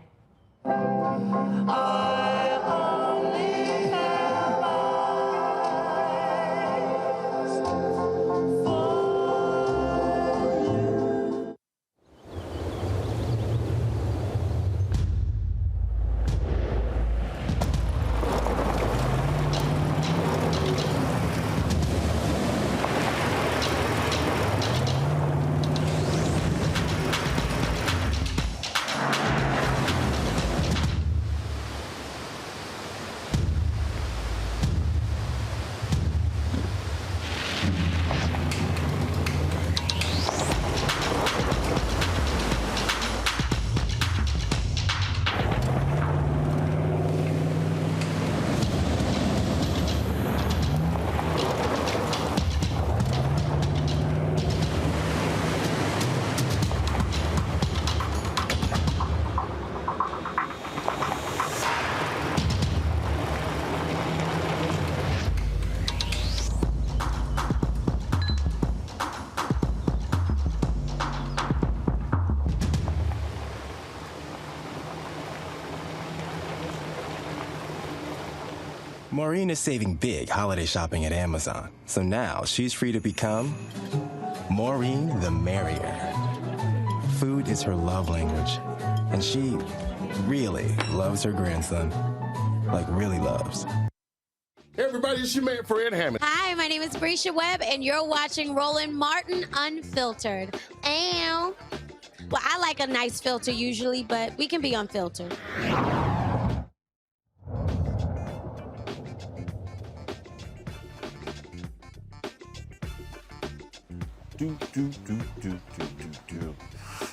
Maureen is saving big holiday shopping at Amazon, so now she's free to become Maureen the Merrier. Food is her love language, and she really loves her grandson. Like, really loves. Everybody, it's your man, Fred Hammond. Hi, my name is Brescia Webb, and you're watching Roland Martin Unfiltered. Ow. Well, I like a nice filter usually, but we can be unfiltered.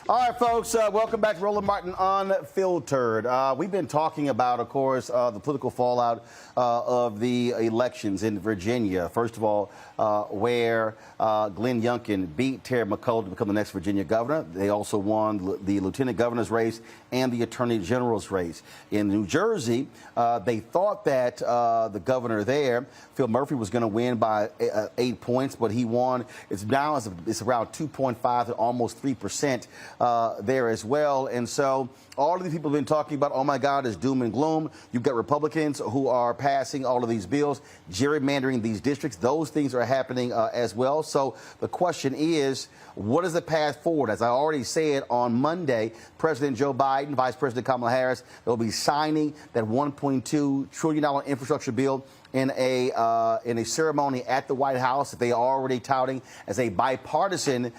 All right, folks, welcome back to Roland Martin Unfiltered. We've been talking about, of course, the political fallout of the elections in Virginia. First of all, where Glenn Youngkin beat Terry McCullough to become the next Virginia governor. They also won the lieutenant governor's race and the attorney general's race. In New Jersey, they thought that the governor there, Phil Murphy, was going to win by 8 points, but he won. It's now it's around 2.5 to almost 3% there as well. And so all of these people have been talking about, oh my God, it's doom and gloom. You've got Republicans who are passing all of these bills, gerrymandering these districts. Those things are happening as well. So the question is, what is the path forward? As I already said, on Monday, President Joe Biden, Vice President Kamala Harris, they'll be signing that $1.2 trillion infrastructure bill in a ceremony at the White House that they are already touting as a bipartisan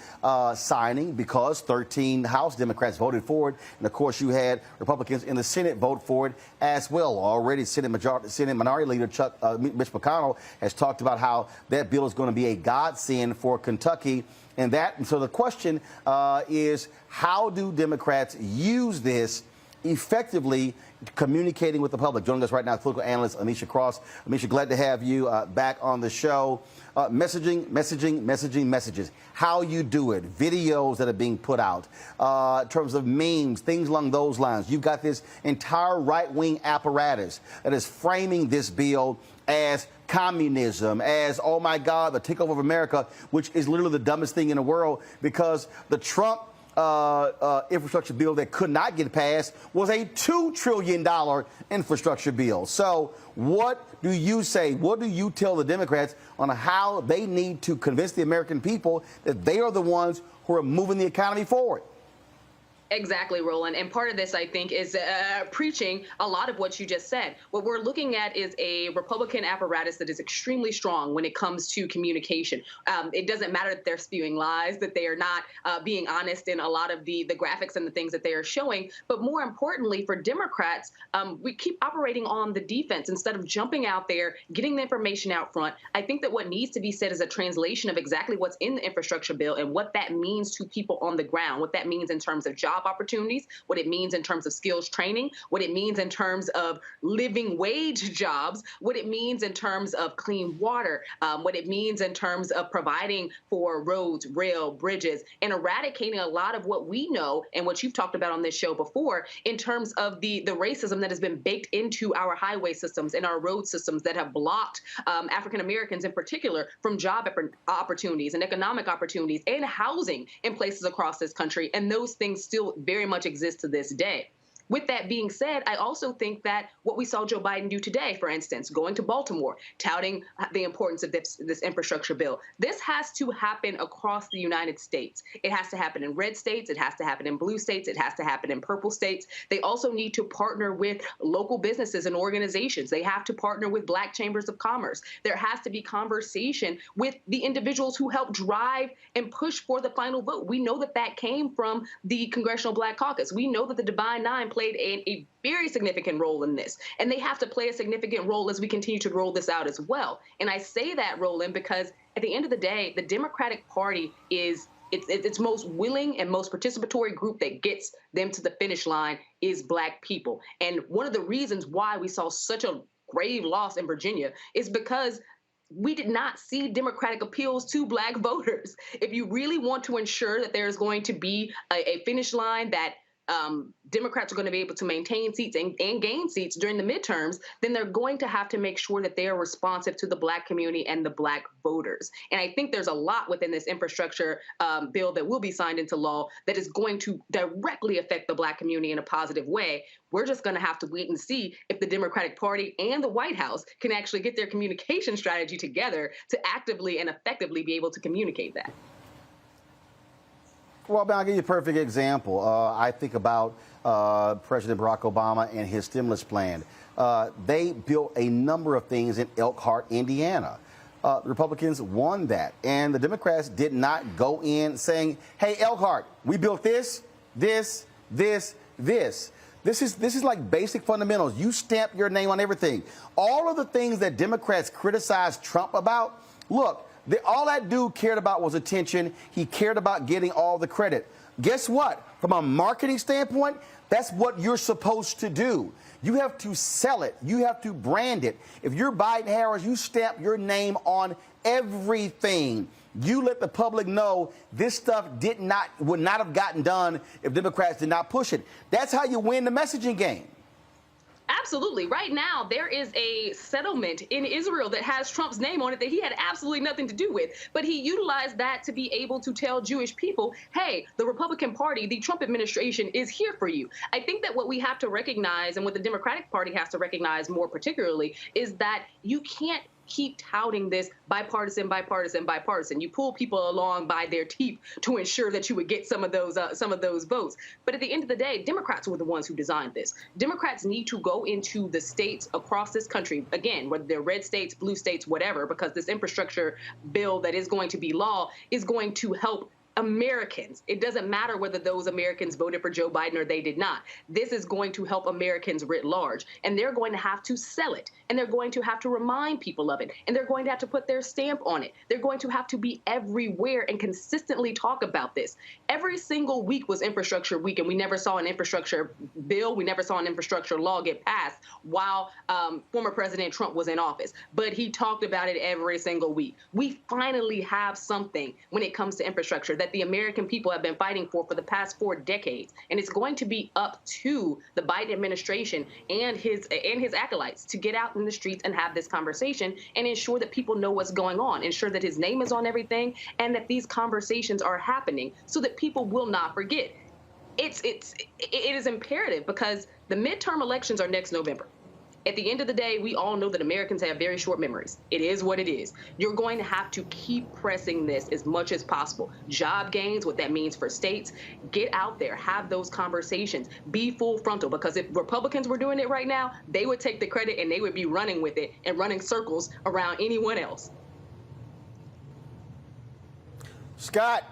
signing, because 13 House Democrats voted for it. And, of course, you had Republicans in the Senate vote for it as well. Already, Senate Minority Leader Mitch McConnell has talked about how that bill is going to be a godsend for Kentucky. And so the question is, how do Democrats use this effectively communicating with the public? Joining us right now, political analyst Amisha Cross. Amisha, glad to have you back on the show. Messages. How you do it, videos that are being put out, in terms of memes, things along those lines. You've got this entire right-wing apparatus that is framing this bill as communism, as, oh my God, the takeover of America, which is literally the dumbest thing in the world, because the Trump infrastructure bill that could not get passed was a $2 trillion infrastructure bill. So what do you say? What do you tell the Democrats on how they need to convince the American people that they are the ones who are moving the economy forward? Exactly, Roland. And part of this, I think, is preaching a lot of what you just said. What we're looking at is a Republican apparatus that is extremely strong when it comes to communication. It doesn't matter that they're spewing lies, that they are not being honest in a lot of the graphics and the things that they are showing. But more importantly, for Democrats, we keep operating on the defense instead of jumping out there, getting the information out front. I think that what needs to be said is a translation of exactly what's in the infrastructure bill and what that means to people on the ground, what that means in terms of job opportunities, what it means in terms of skills training, what it means in terms of living wage jobs, what it means in terms of clean water, what it means in terms of providing for roads, rail, bridges, and eradicating a lot of what we know and what you've talked about on this show before in terms of the racism that has been baked into our highway systems and our road systems that have blocked African Americans in particular from job opportunities and economic opportunities and housing in places across this country. And those things still very much exist to this day. With that being said, I also think that what we saw Joe Biden do today, for instance, going to Baltimore, touting the importance of this infrastructure bill, this has to happen across the United States. It has to happen in red states. It has to happen in blue states. It has to happen in purple states. They also need to partner with local businesses and organizations. They have to partner with Black chambers of commerce. There has to be conversation with the individuals who help drive and push for the final vote. We know that that came from the Congressional Black Caucus. We know that the Divine Nine played a very significant role in this, and they have to play a significant role as we continue to roll this out as well. And I say that, Roland, because at the end of the day, the Democratic Party is its most willing and most participatory group that gets them to the finish line is Black people. And one of the reasons why we saw such a grave loss in Virginia is because we did not see Democratic appeals to Black voters. If you really want to ensure that there's going to be a finish line that Democrats are going to be able to maintain seats and gain seats during the midterms, then they're going to have to make sure that they are responsive to the Black community and the Black voters. And I think there's a lot within this infrastructure bill that will be signed into law that is going to directly affect the Black community in a positive way. We're just going to have to wait and see if the Democratic Party and the White House can actually get their communication strategy together to actively and effectively be able to communicate that. Well, Ben, I'll give you a perfect example. I think about President Barack Obama and his stimulus plan. They built a number of things in Elkhart, Indiana. The Republicans won that, and the Democrats did not go in saying, hey, Elkhart, we built this. This is like basic fundamentals. You stamp your name on everything. All of the things that Democrats criticized Trump about, look, all that dude cared about was attention. He cared about getting all the credit. Guess what? From a marketing standpoint, that's what you're supposed to do. You have to sell it. You have to brand it. If you're Biden-Harris, you stamp your name on everything. You let the public know this stuff would not have gotten done if Democrats did not push it. That's how you win the messaging game. Absolutely. Right now, there is a settlement in Israel that has Trump's name on it that he had absolutely nothing to do with. But he utilized that to be able to tell Jewish people, hey, the Republican Party, the Trump administration is here for you. I think that what we have to recognize, and what the Democratic Party has to recognize more particularly, is that you can't keep touting this bipartisan. You pull people along by their teeth to ensure that you would get some of those votes. But at the end of the day, Democrats were the ones who designed this. Democrats need to go into the states across this country, again, whether they're red states, blue states, whatever, because this infrastructure bill that is going to be law is going to help Americans. It doesn't matter whether those Americans voted for Joe Biden or they did not. This is going to help Americans writ large, and they're going to have to sell it, and they're going to have to remind people of it, and they're going to have to put their stamp on it. They're going to have to be everywhere and consistently talk about this. Every single week was infrastructure week, and we never saw an infrastructure bill. We never saw an infrastructure law get passed while former President Trump was in office. But he talked about it every single week. We finally have something when it comes to infrastructure that the American people have been fighting for the past 4 decades. And it's going to be up to the Biden administration and his acolytes to get out in the streets and have this conversation and ensure that people know what's going on, ensure that his name is on everything, and that these conversations are happening so that people will not forget. It is imperative because the midterm elections are next November. At the end of the day, we all know that Americans have very short memories. It is what it is. You're going to have to keep pressing this as much as possible. Job gains, what that means for states, get out there, have those conversations, be full frontal, because if Republicans were doing it right now, they would take the credit and they would be running with it and running circles around anyone else. Scott.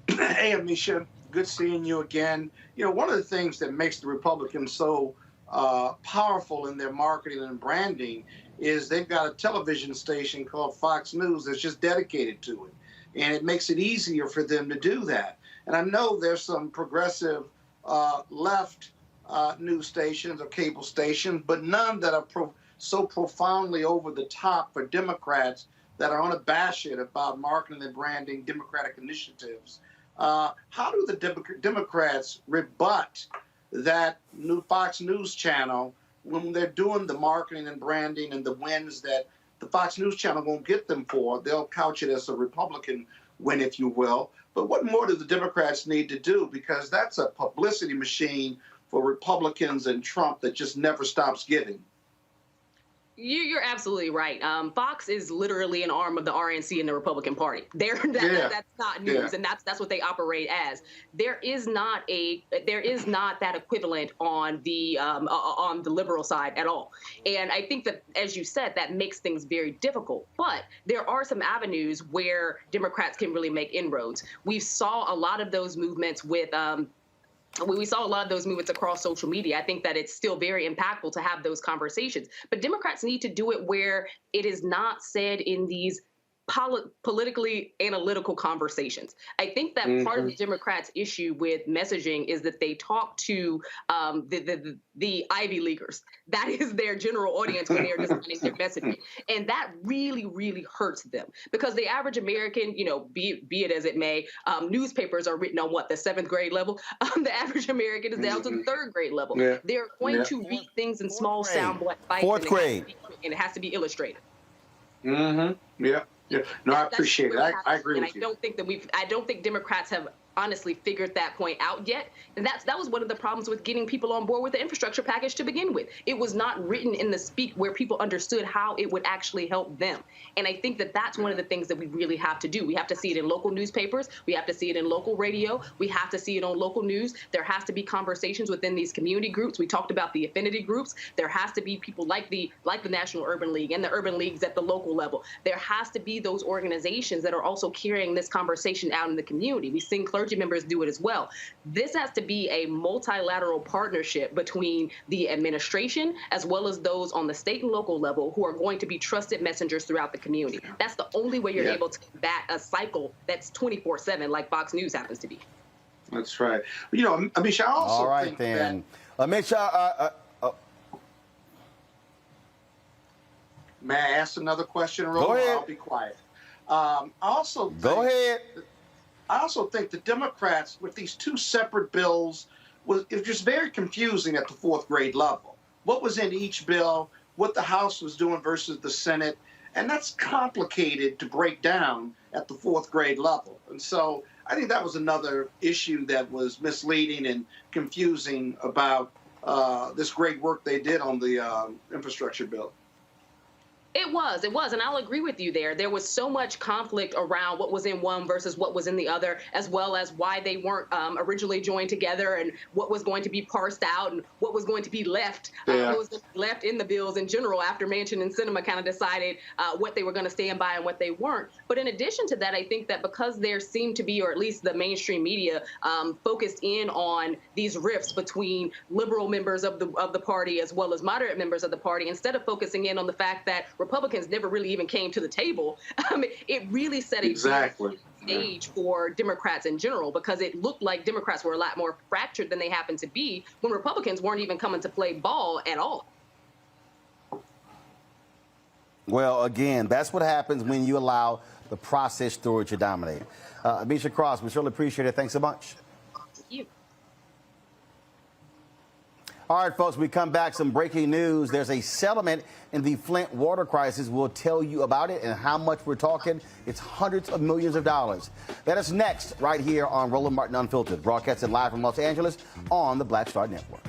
Hey, Amisha, good seeing you again. You know, one of the things that makes the Republicans so powerful in their marketing and branding is they've got a television station called Fox News that's just dedicated to it. And it makes it easier for them to do that. And I know there's some progressive left news stations or cable stations, but none that are so profoundly over the top for Democrats that are unabashed about marketing and branding Democratic initiatives. How do the Democrats rebut that new Fox News channel when they're doing the marketing and branding and the wins that the Fox News channel won't get them for? They'll couch it as a Republican win, if you will. But what more do the Democrats need to do? Because that's a publicity machine for Republicans and Trump that just never stops giving. You're absolutely right. Fox is literally an arm of the RNC and the Republican Party. That's not news, and that's what they operate as. There is not that equivalent on the liberal side at all. And I think that, as you said, that makes things very difficult. But there are some avenues where Democrats can really make inroads. We saw a lot of those movements with. We saw a lot of those movements across social media. I think that it's still very impactful to have those conversations. But Democrats need to do it where it is not said in these politically analytical conversations. I think that part of the Democrats' issue with messaging is that they talk to the Ivy Leaguers. That is their general audience when they're designing their messaging. And that really, really hurts them because the average American, you know, be it as it may, newspapers are written on the 7th grade level. The average American is down to the 3rd grade level. Yeah. They're going to read things in small sound bites. 4th grade. And it has to be illustrated. Yeah. Yeah, no, I appreciate it. I agree with you. I don't think Democrats honestly figured that point out yet. And that was one of the problems with getting people on board with the infrastructure package to begin with. It was not written in the speak where people understood how it would actually help them. And I think that that's one of the things that we really have to do. We have to see it in local newspapers. We have to see it in local radio. We have to see it on local news. There has to be conversations within these community groups. We talked about the affinity groups. There has to be people like the National Urban League and the urban leagues at the local level. There has to be those organizations that are also carrying this conversation out in the community. We've seen clergy members do it as well. This has to be a multilateral partnership between the administration as well as those on the state and local level who are going to be trusted messengers throughout the community. That's the only way you're able to combat a cycle that's 24/7 like Fox News happens to be. That's right. You know, Amisha, I also all right, think then. Amisha, may I ask another question, Roland? Go ahead. I'll be quiet. I also think the Democrats, with these two separate bills, it was just very confusing at the fourth grade level. What was in each bill, what the House was doing versus the Senate, and that's complicated to break down at the fourth grade level. And so I think that was another issue that was misleading and confusing about this great work they did on the infrastructure bill. It was, and I'll agree with you there. There was so much conflict around what was in one versus what was in the other, as well as why they weren't originally joined together and what was going to be parsed out and what was going to be left, what was left in the bills in general after Manchin and Sinema kind of decided what they were going to stand by and what they weren't. But in addition to that, I think that because there seemed to be, or at least the mainstream media, focused in on these rifts between liberal members of the party as well as moderate members of the party, instead of focusing in on the fact that Republicans never really even came to the table, it really set a stage for Democrats in general, because it looked like Democrats were a lot more fractured than they happened to be when Republicans weren't even coming to play ball at all. Well, again, that's what happens when you allow the process story to dominate. Amisha Cross, we surely appreciate it. Thanks so much. Thank you. All right, folks, we come back. Some breaking news. There's a settlement in the Flint water crisis. We'll tell you about it and how much we're talking. It's hundreds of millions of dollars. That is next right here on Roland Martin Unfiltered, broadcasted live from Los Angeles on the Black Star Network.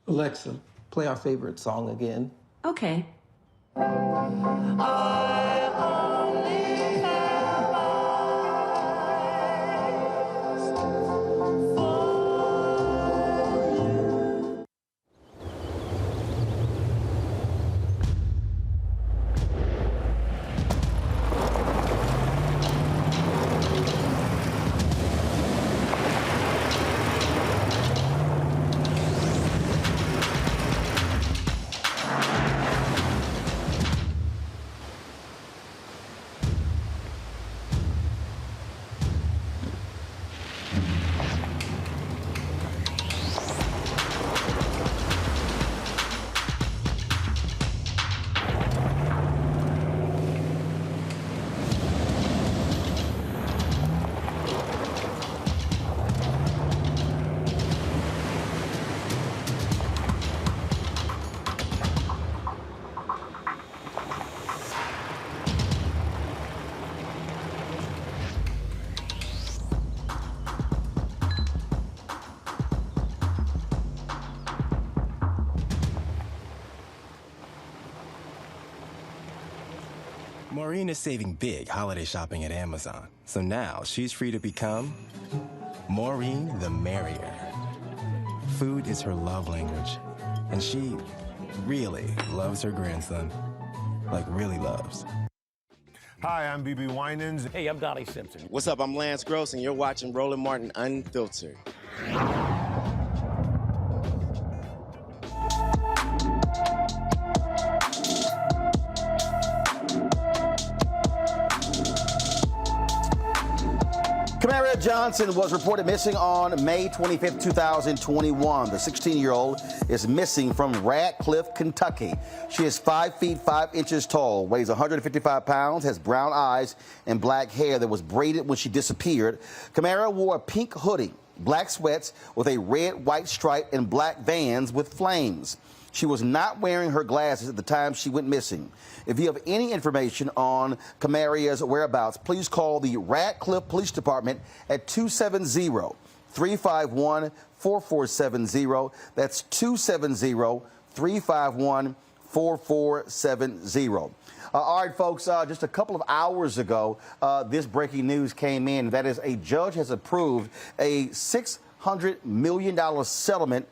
Alexa, play our favorite song again. Okay. Maureen is saving big holiday shopping at Amazon. So now she's free to become Maureen the Merrier. Food is her love language, and she really loves her grandson. Like, really loves. Hi, I'm BB Winans. Hey, I'm Donnie Simpson. What's up? I'm Lance Gross, and you're watching Roland Martin Unfiltered. Camaria Johnson was reported missing on May 25th, 2021. The 16-year-old is missing from Radcliffe, Kentucky. She is 5 feet 5 inches tall, weighs 155 pounds, has brown eyes and black hair that was braided when she disappeared. Camaria wore a pink hoodie, black sweats with a red-white stripe, and black Vans with flames. She was not wearing her glasses at the time she went missing. If you have any information on Camaria's whereabouts, please call the Radcliffe Police Department at 270-351-4470. That's 270-351-4470. All right, folks, just a couple of hours ago, this breaking news came in. That is, a judge has approved a $600 million settlement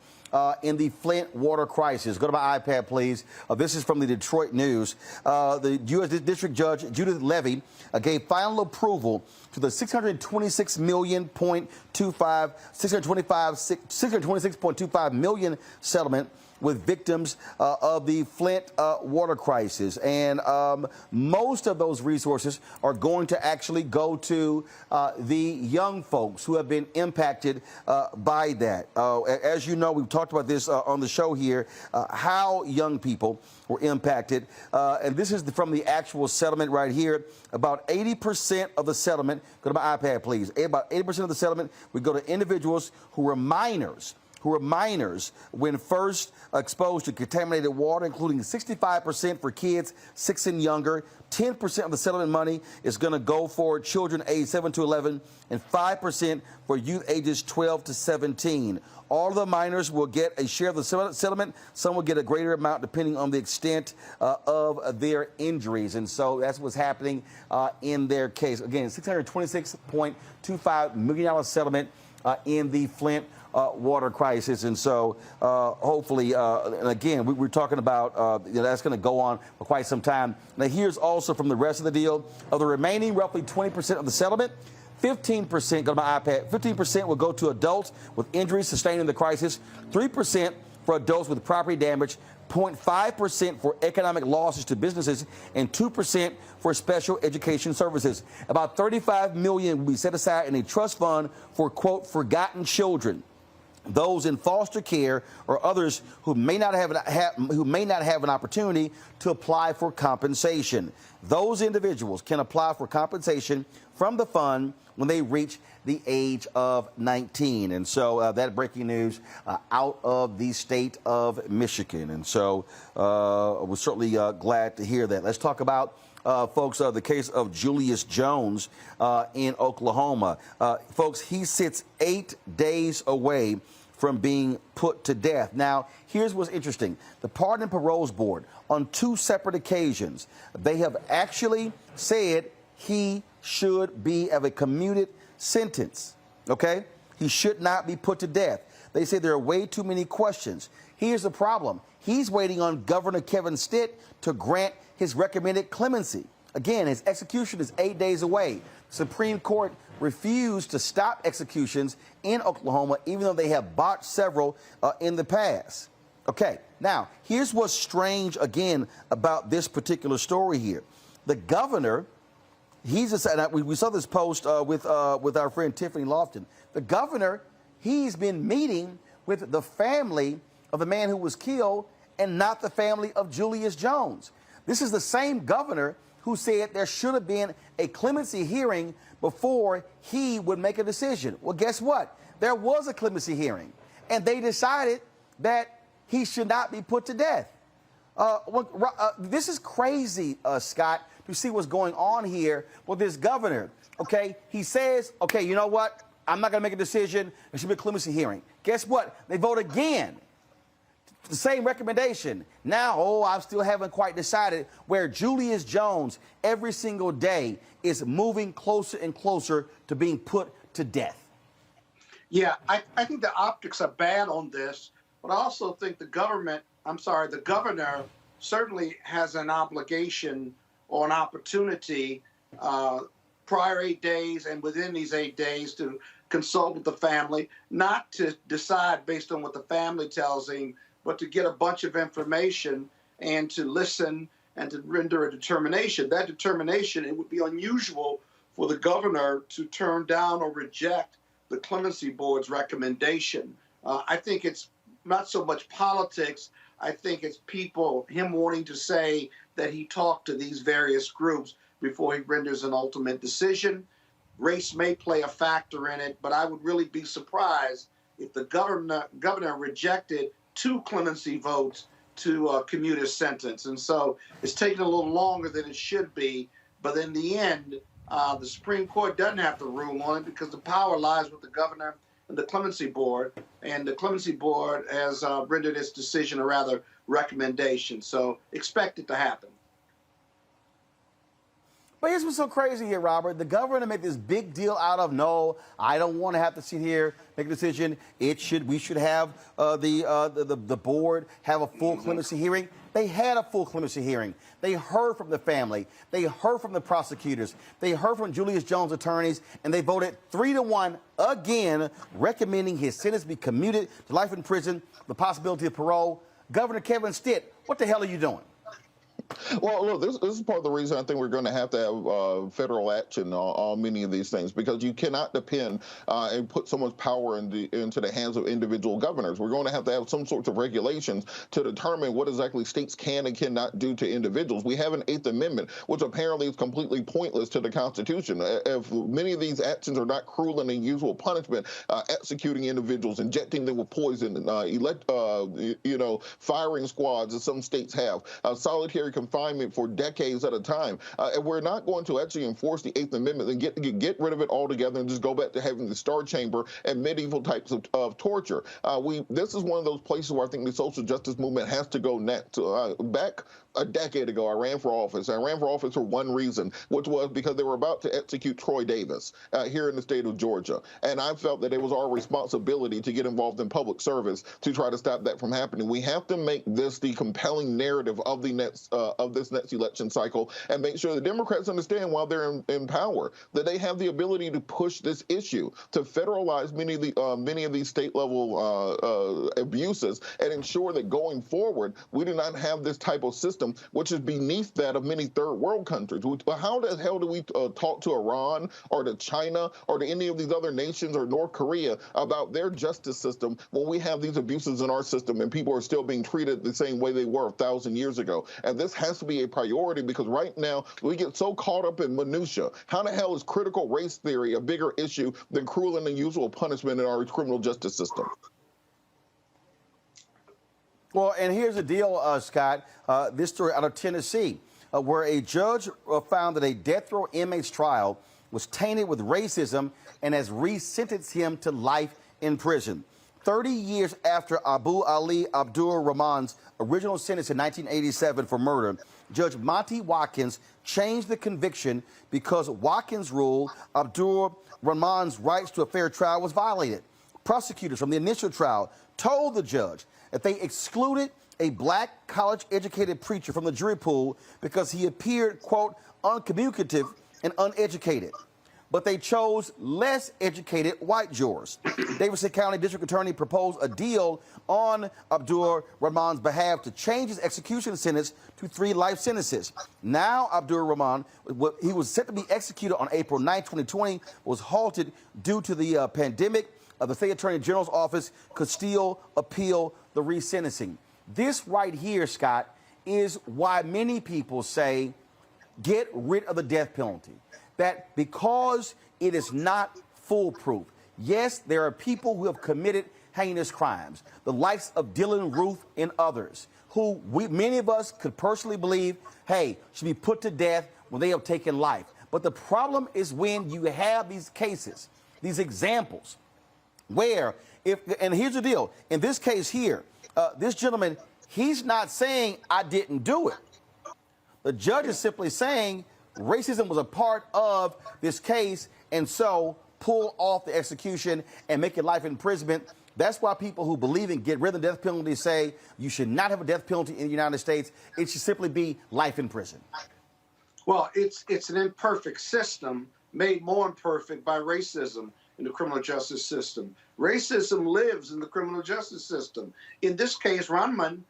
in the Flint water crisis. Go to my iPad, please. This is from the Detroit News. The U.S. District Judge Judith Levy gave final approval to the $626.25 million settlement with victims of the Flint water crisis. And most of those resources are going to actually go to the young folks who have been impacted by that. As you know, we've talked about this on the show here, how young people were impacted. And this is from the actual settlement right here. About 80% of the settlement, go to my iPad, please. About 80% of the settlement would go to individuals who were minors when first exposed to contaminated water, including 65% for kids 6 and younger. 10% of the settlement money is going to go for children aged 7 to 11, and 5% for youth ages 12 to 17. All of the minors will get a share of the settlement. Some will get a greater amount depending on the extent of their injuries. And so that's what's happening in their case. Again, $626.25 million settlement in the Flint water crisis. And so hopefully, and again, we're talking about that's going to go on for quite some time. Now, here's also from the rest of the deal. Of the remaining roughly 20% of the settlement, 15%, go to my iPad, 15% will go to adults with injuries sustained in the crisis, 3% for adults with property damage, 0.5% for economic losses to businesses, and 2% for special education services. About $35 million will be set aside in a trust fund for, quote, forgotten children, those in foster care or others who may not have an opportunity to apply for compensation. Those individuals can apply for compensation from the fund when they reach the age of 19. And so that breaking news out of the state of Michigan. And so we're certainly glad to hear that. Let's talk about, folks, the case of Julius Jones in Oklahoma. Folks, he sits 8 days away from being put to death. Now, here's what's interesting. The Pardon and Paroles Board, on 2 separate occasions, they have actually said he should be of a commuted sentence, okay? He should not be put to death. They say there are way too many questions. Here's the problem. He's waiting on Governor Kevin Stitt to grant his recommended clemency. Again, his execution is 8 days away. Supreme Court refused to stop executions in Oklahoma, even though they have botched several in the past. Okay, now, here's what's strange, again, about this particular story here. The governor, we saw this post with our friend Tiffany Lofton. The governor, he's been meeting with the family of the man who was killed and not the family of Julius Jones. This is the same governor who said there should have been a clemency hearing before he would make a decision. Well, guess what? There was a clemency hearing, and they decided that he should not be put to death. This is crazy, Scott, to see what's going on here with this governor. Okay, he says, okay, you know what? I'm not going to make a decision. There should be a clemency hearing. Guess what? They vote again. The same recommendation. Now, I still haven't quite decided, where Julius Jones every single day is moving closer and closer to being put to death. Yeah, I think the optics are bad on this, but I also think the governor certainly has an obligation or an opportunity prior 8 days and within these 8 days to consult with the family, not to decide based on what the family tells him, but to get a bunch of information and to listen and to render a determination. That determination, it would be unusual for the governor to turn down or reject the clemency board's recommendation. I think it's not so much politics. I think it's him wanting to say that he talked to these various groups before he renders an ultimate decision. Race may play a factor in it, but I would really be surprised if the governor rejected 2 clemency votes to commute his sentence. And so it's taking a little longer than it should be. But in the end, the Supreme Court doesn't have to rule on it because the power lies with the governor and the clemency board. And the clemency board has rendered its decision, or rather recommendation. So expect it to happen. But here's what's so crazy here, Robert. The governor made this big deal out of, no, I don't want to have to sit here, make a decision. We should have the board have a full clemency hearing. They had a full clemency hearing. They heard from the family. They heard from the prosecutors. They heard from Julius Jones' attorneys, and they voted 3-1 again, recommending his sentence be commuted to life in prison, the possibility of parole. Governor Kevin Stitt, what the hell are you doing? Well, look, this is part of the reason I think we're going to have federal action on many of these things, because you cannot depend and put so much power into the hands of individual governors. We're going to have some sorts of regulations to determine what exactly states can and cannot do to individuals. We have an 8th Amendment, which apparently is completely pointless to the Constitution. If many of these actions are not cruel and unusual punishment, executing individuals, injecting them with poison, firing squads, as some states have, solitary confinement for decades at a time. And we're not going to actually enforce the 8th Amendment and get rid of it altogether and just go back to having the Star Chamber and medieval types of torture. This is one of those places where I think the social justice movement has to go next. Back a decade ago, I ran for office. I ran for office for one reason, which was because they were about to execute Troy Davis here in the state of Georgia. And I felt that it was our responsibility to get involved in public service to try to stop that from happening. We have to make this the compelling narrative of this next election cycle and make sure the Democrats understand while they're in power that they have the ability to push this issue, to federalize many of these state level abuses, and ensure that going forward we do not have this type of system which is beneath that of many third world countries. How the hell do we talk to Iran or to China or to any of these other nations or North Korea about their justice system when we have these abuses in our system and people are still being treated the same way they were 1,000 years ago? And this has to be a priority, because right now we get so caught up in minutia. How the hell is critical race theory a bigger issue than cruel and unusual punishment in our criminal justice system? Well, and here's the deal, Scott. This story out of Tennessee, where a judge found that a death row inmate's trial was tainted with racism and has resentenced him to life in prison. 30 years after Abu Ali Abdul Rahman's original sentence in 1987 for murder, Judge Monty Watkins changed the conviction because Watkins ruled Abdul Rahman's rights to a fair trial was violated. Prosecutors from the initial trial told the judge that they excluded a black college-educated preacher from the jury pool because he appeared, quote, uncommunicative and uneducated. But they chose less educated white jurors. Davidson County District Attorney proposed a deal on Abdul Rahman's behalf to change his execution sentence to 3 life sentences. Now Abdul Rahman, he was set to be executed on April 9, 2020, was halted due to the pandemic. The State Attorney General's office could still appeal the resentencing. This right here, Scott, is why many people say get rid of the death penalty. That because it is not foolproof. Yes, there are people who have committed heinous crimes, the likes of Dylan Ruth and others, who many of us could personally believe, hey, should be put to death when they have taken life. But the problem is when you have these cases, these examples, where and here's the deal, in this case here, this gentleman, he's not saying I didn't do it. The judge is simply saying racism was a part of this case, and so pull off the execution and make it life imprisonment. That's why people who believe in get rid of the death penalty say you should not have a death penalty in the United States. It should simply be life in prison. Well, it's an imperfect system made more imperfect by racism in the criminal justice system. Racism lives in the criminal justice system. In this case, Rahman,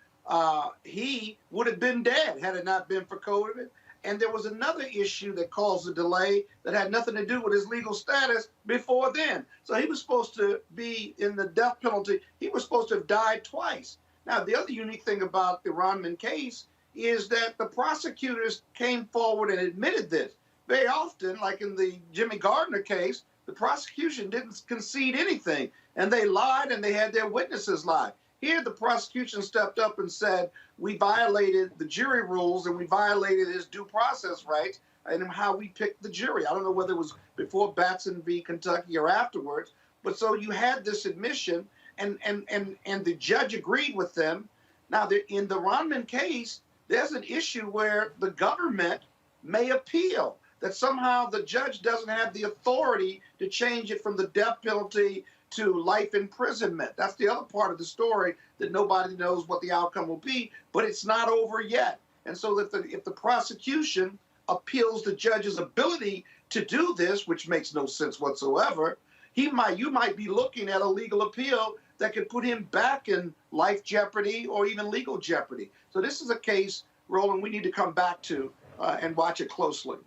he would have been dead had it not been for COVID. And there was another issue that caused the delay that had nothing to do with his legal status before then. So he was supposed to be in the death penalty. He was supposed to have died twice. Now, the other unique thing about the Ronman case is that the prosecutors came forward and admitted this. Very often, like in the Jimmy Gardner case, the prosecution didn't concede anything, and they lied and they had their witnesses lie. Here, the prosecution stepped up and said, we violated the jury rules and we violated his due process rights and how we picked the jury. I don't know whether it was before Batson v. Kentucky or afterwards, but so you had this admission and the judge agreed with them. Now, in the Ronman case, there's an issue where the government may appeal, that somehow the judge doesn't have the authority to change it from the death penalty to life imprisonment. That's the other part of the story, that nobody knows what the outcome will be, but it's not over yet. And so if the prosecution appeals the judge's ability to do this, which makes no sense whatsoever, you might be looking at a legal appeal that could put him back in life jeopardy or even legal jeopardy. So this is a case, Roland, we need to come back to and watch it closely.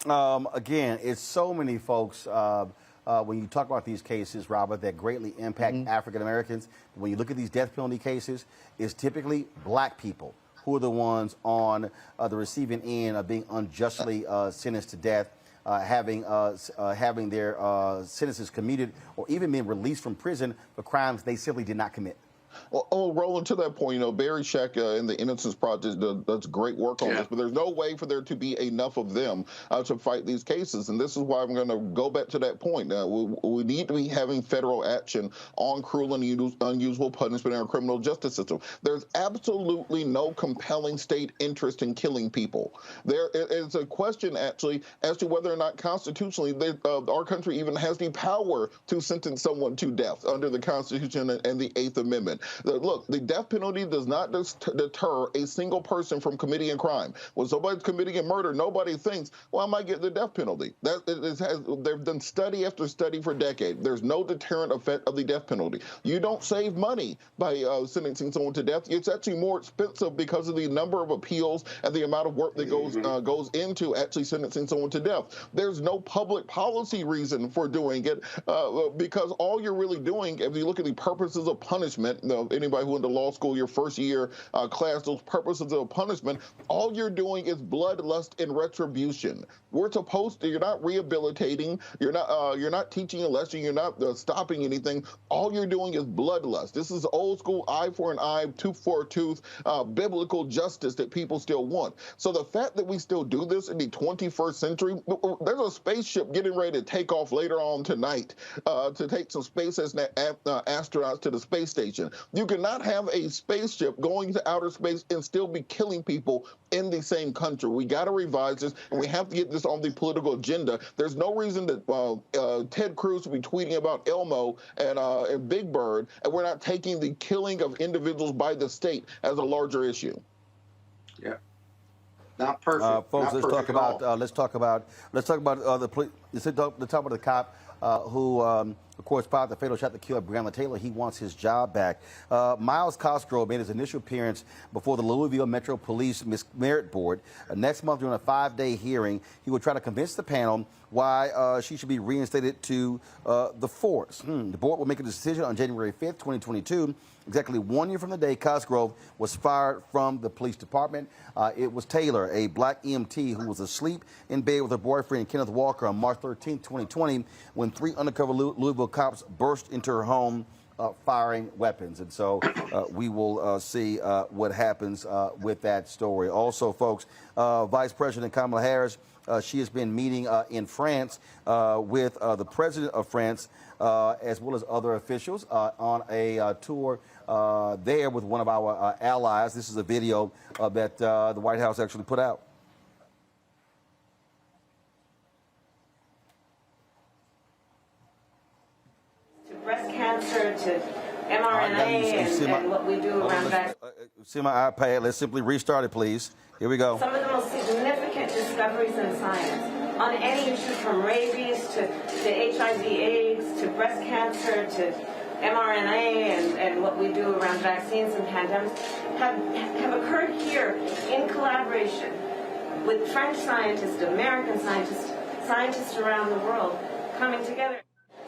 Again, it's so many folks, when you talk about these cases, Robert, that greatly impact African Americans. When you look at these death penalty cases, it's typically black people who are the ones on the receiving end of being unjustly sentenced to death, having their sentences commuted or even being released from prison for crimes they simply did not commit. Well, Roland, to that point, Barry Scheck in the Innocence Project does great work on this, but there's no way for there to be enough of them to fight these cases. And this is why I'm going to go back to that point. We need to be having federal action on cruel and unusual punishment in our criminal justice system. There's absolutely no compelling state interest in killing people. There is a question, actually, as to whether or not constitutionally our country even has the power to sentence someone to death under the Constitution and the Eighth Amendment. Look, the death penalty does not deter a single person from committing a crime. When somebody's committing a murder, nobody thinks, well, I might get the death penalty. They've done study after study for decades. There's no deterrent effect of the death penalty. You don't save money by sentencing someone to death. It's actually more expensive because of the number of appeals and the amount of work that goes into actually sentencing someone to death. There's no public policy reason for doing it because all you're really doing, if you look at the purposes of punishment, anybody who went to law school, your first year class, those purposes of punishment, all you're doing is bloodlust and retribution. We're supposed to, you're not rehabilitating, you're not teaching a lesson, you're not stopping anything. All you're doing is bloodlust. This is old school eye for an eye, tooth for a tooth, biblical justice that people still want. So the fact that we still do this in the 21st century, there's a spaceship getting ready to take off later on tonight to take some space astronauts to the space station. You cannot have a spaceship going to outer space and still be killing people in the same country. We got to revise this, and we have to get this on the political agenda. There's no reason that Ted Cruz will be tweeting about Elmo and Big Bird, and we're not taking the killing of individuals by the state as a larger issue. Yeah. Not perfect. Folks, let's talk about the cop who, of course, fired the fatal shot that killed Breonna Taylor. He wants his job back. Miles Cosgrove made his initial appearance before the Louisville Metro Police Merit Board. Next month, during a 5-day hearing, he will try to convince the panel why she should be reinstated to the force. The board will make a decision on January 5th, 2022, exactly 1 year from the day Cosgrove was fired from the police department. It was Taylor, a black EMT who was asleep in bed with her boyfriend, Kenneth Walker, on March 13, 2020, when 3 undercover Louisville cops burst into her home firing weapons. And so we will see what happens with that story. Also, folks, Vice President Kamala Harris, she has been meeting in France with the president of France as well as other officials on a tour there with one of our allies. This is a video that the White House actually put out. To breast cancer, to mRNA, and what we do around that. See my iPad. Let's simply restart it, please. Here we go. Some of the most significant discoveries in science on any issue, from rabies to HIV/AIDS to breast cancer to mRNA and what we do around vaccines and pandemics have occurred here in collaboration with French scientists, American scientists, scientists around the world coming together.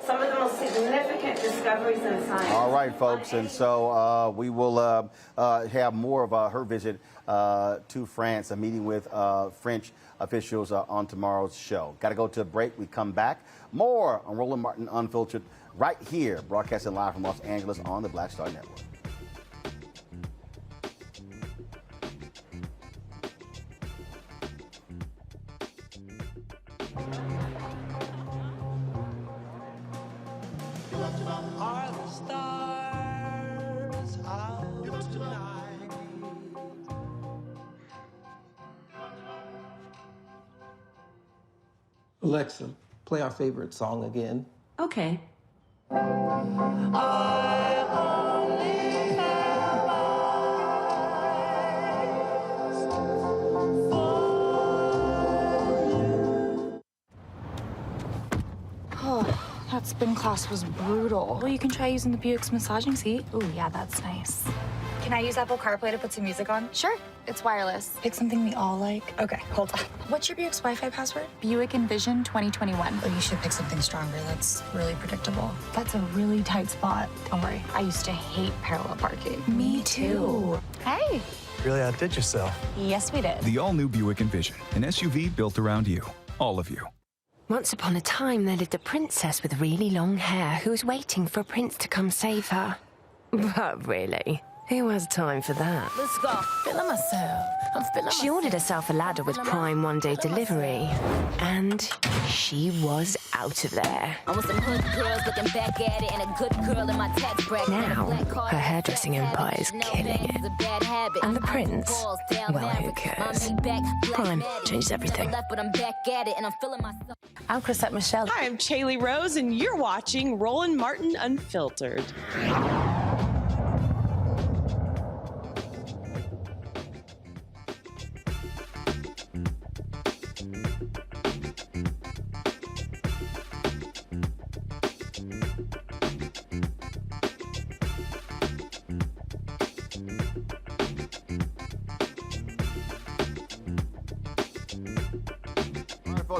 Some of the most significant discoveries in science. All right, folks, and so we will have more of her visit to France, a meeting with French officials on tomorrow's show. Got to go to a break. We come back. More on Roland Martin Unfiltered right here, broadcasting live from Los Angeles on the Black Star Network. Are the stars out tonight? Alexa, play our favorite song again. Okay. Oh, that spin class was brutal. Well, you can try using the Buick's massaging seat. Ooh, yeah, that's nice. Can I use Apple CarPlay to put some music on? Sure. It's wireless. Pick something we all like. Okay, hold on. What's your Buick's Wi-Fi password? Buick Envision 2021. Oh, you should pick something stronger. That's really predictable. That's a really tight spot. Don't worry. I used to hate parallel parking. Me too. Hey. Really outdid yourself. Yes, we did. The all-new Buick Envision, an SUV built around you. All of you. Once upon a time, there lived a princess with really long hair who was waiting for a prince to come save her. But really, who has time for that? Let's go. Feeling myself. I'm feeling She ordered herself a ladder with Prime one-day delivery, and she was out of there. I want some hood girls looking back at it and a good girl in my tax bracket. Now, her hairdressing empire is killing it. And the prince, well, who cares? Prime changes everything. I'm Chrisette Michelle. Hi, I'm Chaley Rose, and you're watching Roland Martin Unfiltered.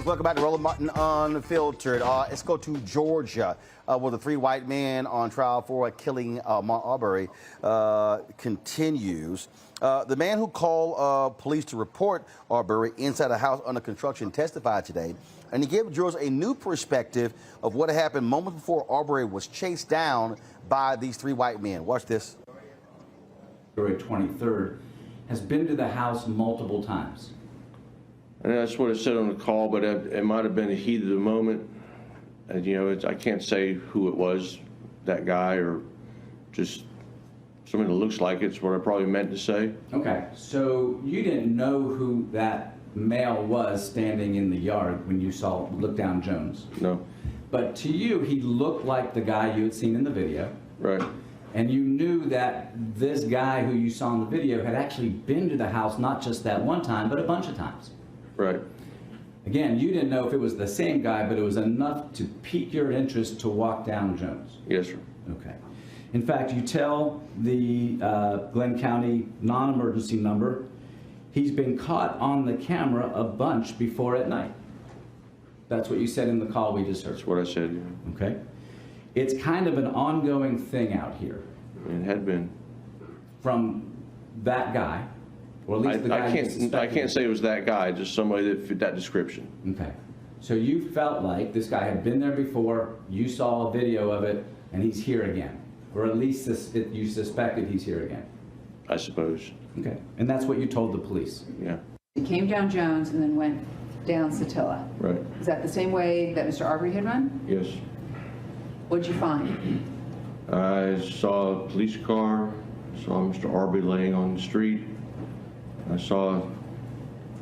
Welcome back to Roland Martin Unfiltered. Let's go to Georgia, where the three white men on trial for killing Ahmaud Arbery continues. The man who called police to report Arbery inside a house under construction testified today, and he gave jurors a new perspective of what happened moments before Arbery was chased down by these three white men. Watch this. February 23rd, has been to the house multiple times. And that's what I said on the call, but it might have been the heat of the moment. And, you know, I can't say who it was, that guy, or just someone that looks like it's what I probably meant to say. Okay, so you didn't know who that male was standing in the yard when you looked down Jones? No. But to you, he looked like the guy you had seen in the video. Right. And you knew that this guy who you saw in the video had actually been to the house not just that one time, but a bunch of times. Right. Again, you didn't know if it was the same guy, but it was enough to pique your interest to walk down Jones. Yes, sir. Okay. In fact, you tell the Glenn County non-emergency number he's been caught on the camera a bunch before at night. That's what you said in the call we just heard. That's what I said, yeah. Okay. It's kind of an ongoing thing out here. It had been. From that guy. Or at least the guy I can't say it was that guy, just somebody that fit that description. Okay. So you felt like this guy had been there before, you saw a video of it, and he's here again. Or at least you suspected he's here again. I suppose. Okay. And that's what you told the police? Yeah. He came down Jones and then went down Satilla. Right. Is that the same way that Mr. Arbery had run? Yes. What'd you find? I saw a police car, saw Mr. Arbery laying on the street. I saw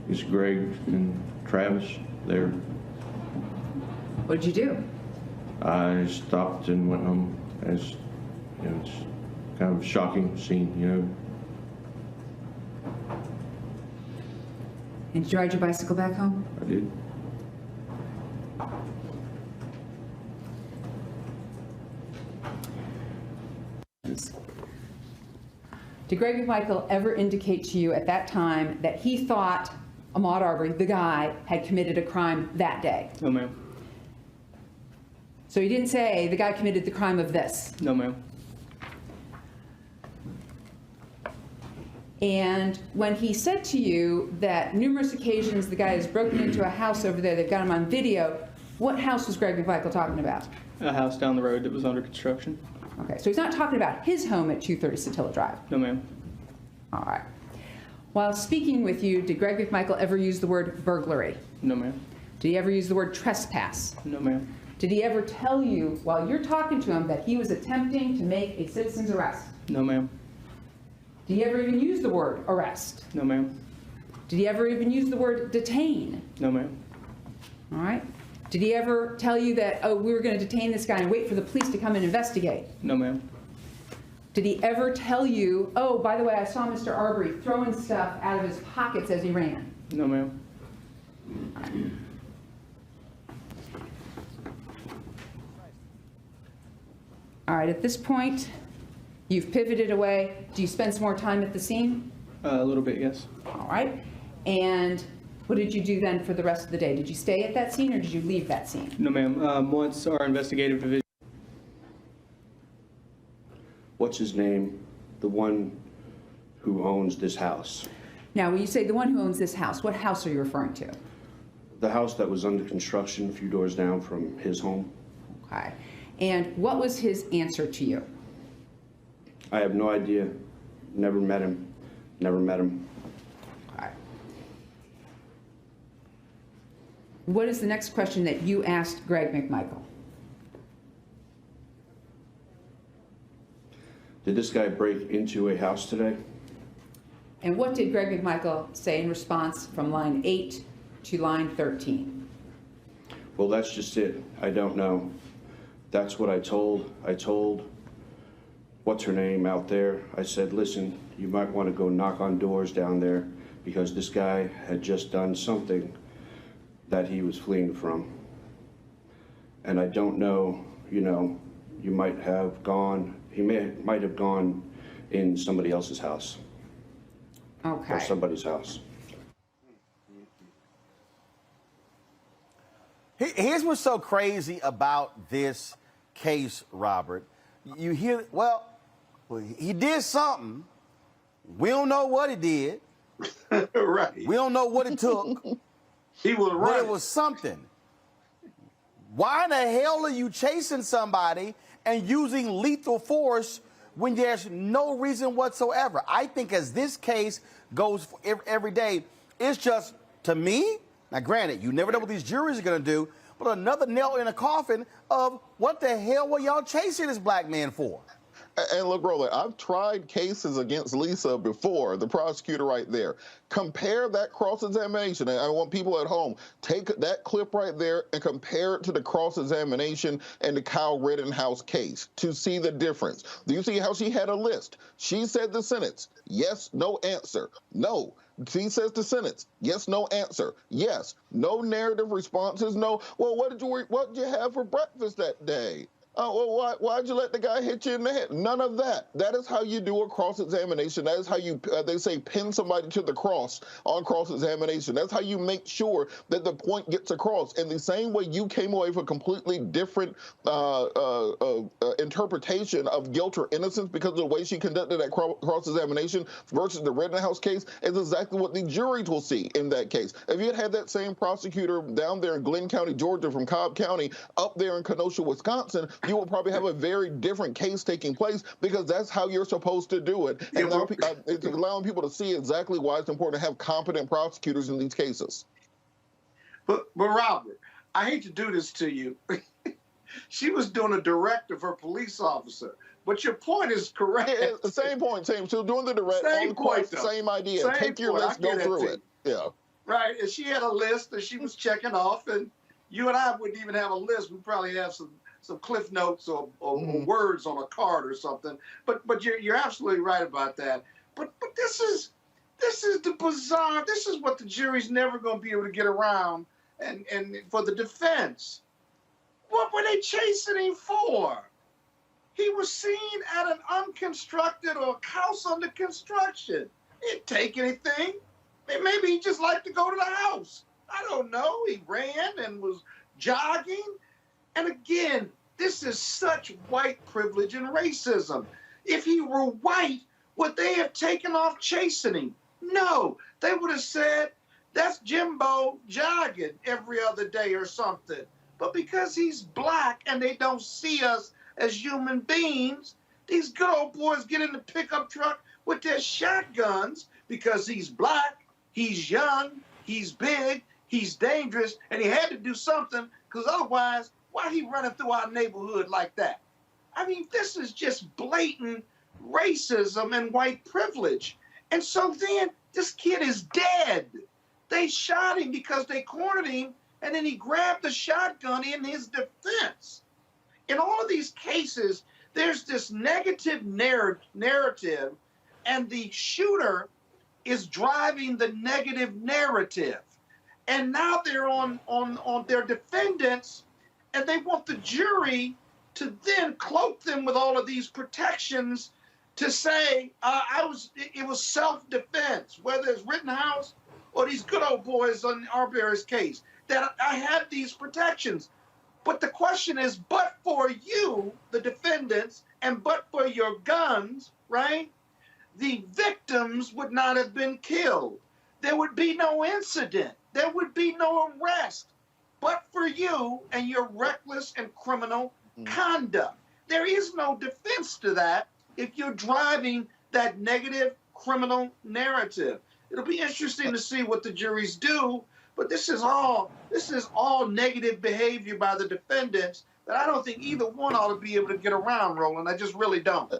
Miss Greg and Travis there. What did you do? I stopped and went home. As you know, it's kind of a shocking scene, you know. And did you ride your bicycle back home? I did. Did Greg McMichael ever indicate to you at that time that he thought Ahmaud Arbery, the guy, had committed a crime that day? No, ma'am. So he didn't say the guy committed the crime of this? No, ma'am. And when he said to you that numerous occasions the guy has broken into a house over there, they've got him on video, what house was Greg McMichael talking about? A house down the road that was under construction. Okay, so he's not talking about his home at 230 Satilla Drive? No, ma'am. All right. While speaking with you, did Greg McMichael ever use the word burglary? No, ma'am. Did he ever use the word trespass? No, ma'am. Did he ever tell you while you're talking to him that he was attempting to make a citizen's arrest? No, ma'am. Did he ever even use the word arrest? No, ma'am. Did he ever even use the word detain? No, ma'am. All right. Did he ever tell you that, oh, we were going to detain this guy and wait for the police to come and investigate? No, ma'am. Did he ever tell you, oh, by the way, I saw Mr. Arbery throwing stuff out of his pockets as he ran? No, ma'am. All right, at this point, you've pivoted away. Do you spend some more time at the scene? A little bit, yes. All right. And what did you do then for the rest of the day? Did you stay at that scene or did you leave that scene? No, ma'am. Once our investigative division. What's his name? The one who owns this house. Now, when you say the one who owns this house, what house are you referring to? The house that was under construction a few doors down from his home. Okay. And what was his answer to you? I have no idea. Never met him. Never met him. Okay. What is the next question that you asked Greg McMichael? Did this guy break into a house today? And what did Greg McMichael say in response from line 8 to line 13? Well, that's just it. I don't know. That's what I told what's her name out there. I said, listen, you might want to go knock on doors down there because this guy had just done something that he was fleeing from. And I don't know, you know, you might have gone, he might have gone in somebody else's house. Okay. Or somebody's house. Here's what's so crazy about this case, Robert. You hear, well, he did something. We don't know what he did. Right. We don't know what it took. He was right. But it was something. Why in the hell are you chasing somebody and using lethal force when there's no reason whatsoever? I think as this case goes every day, it's just, to me, now granted, you never know what these juries are going to do, but another nail in a coffin of what the hell were y'all chasing this black man for? And look, Roland, I've tried cases against Lisa before, the prosecutor right there. Compare that cross-examination. And I want people at home, take that clip right there and compare it to the cross-examination in the Kyle Rittenhouse case to see the difference. Do you see how she had a list? She said the sentence, yes, no answer, no. She says the sentence, yes, no answer, yes. No narrative responses, no. Well, what did you have for breakfast that day? Oh, well, why'd you let the guy hit you in the head? None of that. That is how you do a cross-examination. That is how you, they say, pin somebody to the cross on cross-examination. That's how you make sure that the point gets across. In the same way you came away with a completely different interpretation of guilt or innocence because of the way she conducted that cross-examination versus the Rittenhouse case is exactly what the juries will see in that case. If you had that same prosecutor down there in Glenn County, Georgia, from Cobb County, up there in Kenosha, Wisconsin, you will probably have a very different case taking place because that's how you're supposed to do it. And now it's allowing people to see exactly why it's important to have competent prosecutors in these cases. But Robert, I hate to do this to you. She was doing a directive for a police officer. But your point is correct. Yeah, the same point, same. So doing the direct, same point, same idea. Same Take your point. list, go through it. Yeah. Right, and she had a list that she was checking off, and you and I wouldn't even have a list. We'd probably have some cliff notes or words on a card or something. But you're absolutely right about that. But this is the bizarre. This is what the jury's never going to be able to get around. And for the defense, what were they chasing him for? He was seen at an unconstructed or a house under construction. He didn't take anything. Maybe he just liked to go to the house. I don't know. He ran and was jogging. And again, this is such white privilege and racism. If he were white, would they have taken off chastening? No. They would have said, that's Jimbo jogging every other day or something. But because he's black and they don't see us as human beings, these good old boys get in the pickup truck with their shotguns because he's black, he's young, he's big, he's dangerous, and he had to do something because otherwise, why he running through our neighborhood like that? I mean, this is just blatant racism and white privilege. And so then this kid is dead. They shot him because they cornered him, and then he grabbed the shotgun in his defense. In all of these cases, there's this negative narrative, and the shooter is driving the negative narrative. And now they're on their defendants, and they want the jury to then cloak them with all of these protections to say it was self-defense, whether it's Rittenhouse or these good old boys on Arbery's case, that I had these protections. But the question is, but for you, the defendants, and but for your guns, right, the victims would not have been killed. There would be no incident. There would be no arrest. But for you and your reckless and criminal conduct. There is no defense to that if you're driving that negative criminal narrative. It'll be interesting to see what the juries do, but this is all negative behavior by the defendants that I don't think either one ought to be able to get around, Roland. I just really don't.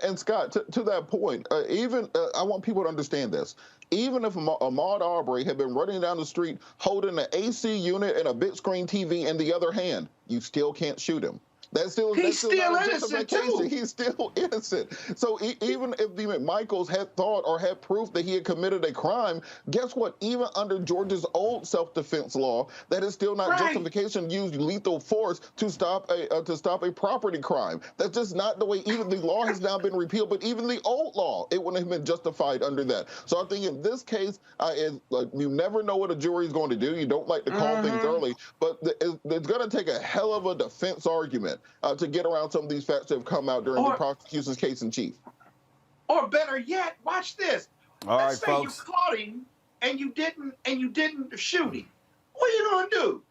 And Scott, to that point, I want people to understand this. Even if Ahmaud Arbery had been running down the street holding an AC unit and a big screen TV in the other hand, you still can't shoot him. He's still innocent too. He's still innocent. So even if the McMichaels had thought or had proof that he had committed a crime, guess what? Even under Georgia's old self-defense law, that is still not justification to use lethal force to stop a property crime. That's just not the way. Even the law has now been repealed, but even the old law, it wouldn't have been justified under that. So I think in this case, you never know what a jury is going to do. You don't like to call things early, but it's going to take a hell of a defense argument to get around some of these facts that have come out during the prosecution's case in chief. Or better yet, watch this. All Let's right, say folks. you caught him and you didn't shoot him. What are you gonna do?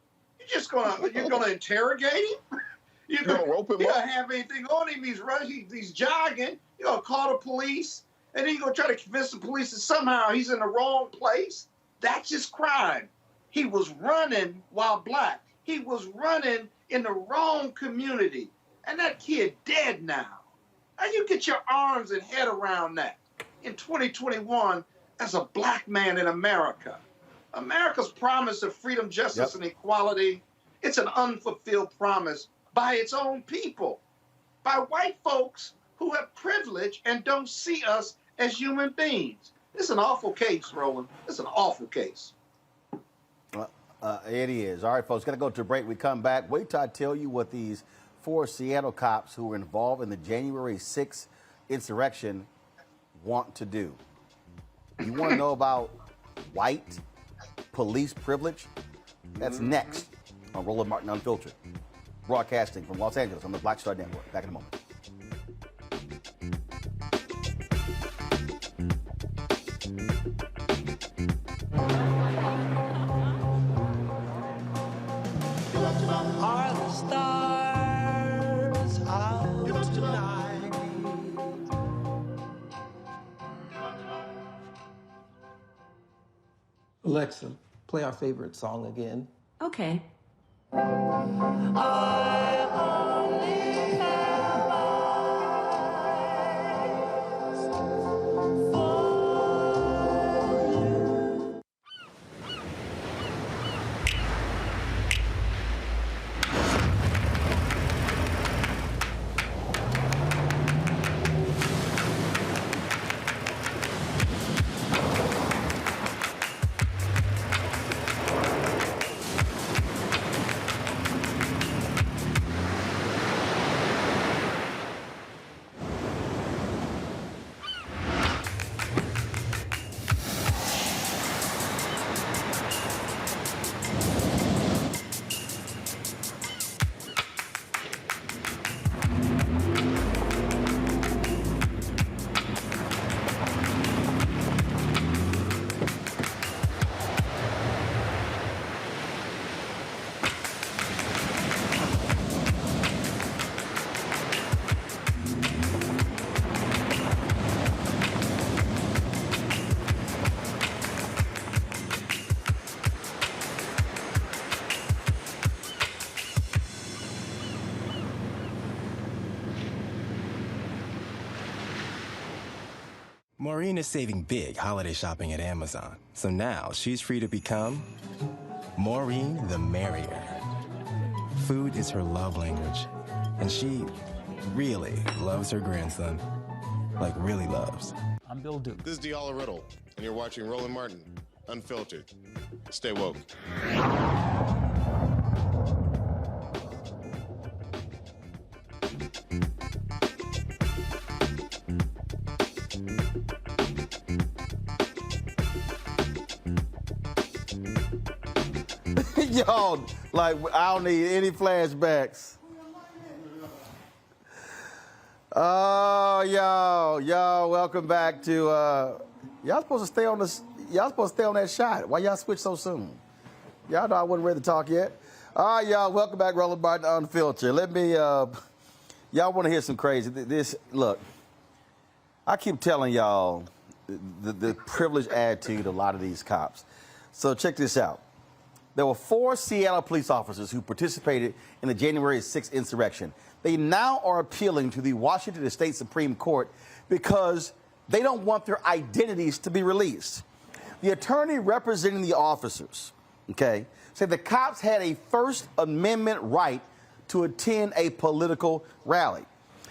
You're gonna interrogate him? You're gonna rope him up? You don't have anything on him. He's running. He's jogging. You're gonna call the police, and then you're gonna try to convince the police that somehow he's in the wrong place. That's just crime. He was running while black. He was running in the wrong community. And that kid dead now. How you get your arms and head around that in 2021 as a black man in America? America's promise of freedom, justice, and equality, it's an unfulfilled promise by its own people, by white folks who have privilege and don't see us as human beings. It's an awful case, Roland. It's an awful case. It is. All right, folks, got to go to a break. We come back. Wait till I tell you what these 4 Seattle cops who were involved in the January 6th insurrection want to do. You want to know about white police privilege? That's next on Roland Martin Unfiltered, broadcasting from Los Angeles on the Black Star Network. Back in a moment. Are the stars out tonight? Alexa, play our favorite song again. Okay. Maureen is saving big holiday shopping at Amazon. So now she's free to become Maureen the Merrier. Food is her love language. And she really loves her grandson. Like, really loves. I'm Bill Duke. This is Diala Riddle, and you're watching Roland Martin, Unfiltered. Stay woke. Y'all, like, I don't need any flashbacks. Oh, y'all, welcome back to, y'all supposed to stay on this, y'all supposed to stay on that shot. Why y'all switch so soon? Y'all know I wasn't ready to talk yet. All right, y'all, welcome back, Roland Martin Unfiltered. Let me, y'all want to hear some crazy, look, I keep telling y'all the privileged attitude of a lot of these cops. So check this out. There were 4 Seattle police officers who participated in the January 6th insurrection. They now are appealing to the Washington State Supreme Court because they don't want their identities to be released. The attorney representing the officers, said the cops had a First Amendment right to attend a political rally,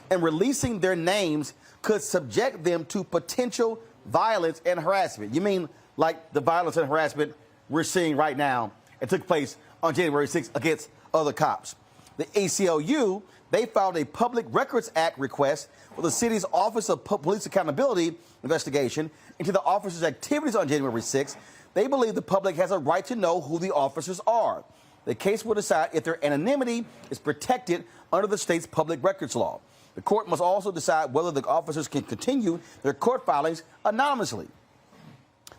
and releasing their names could subject them to potential violence and harassment. You mean like the violence and harassment we're seeing right now? It took place on January 6th against other cops. The ACLU, they filed a Public Records Act request for the city's Office of Police Accountability investigation into the officers' activities on January 6th. They believe the public has a right to know who the officers are. The case will decide if their anonymity is protected under the state's public records law. The court must also decide whether the officers can continue their court filings anonymously.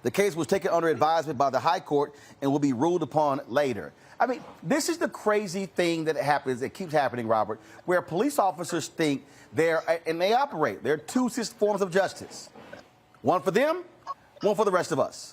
The case was taken under advisement by the High Court and will be ruled upon later. I mean, this is the crazy thing that happens, that keeps happening, Robert, where police officers think and they operate. There are 2 forms of justice. One for them, one for the rest of us.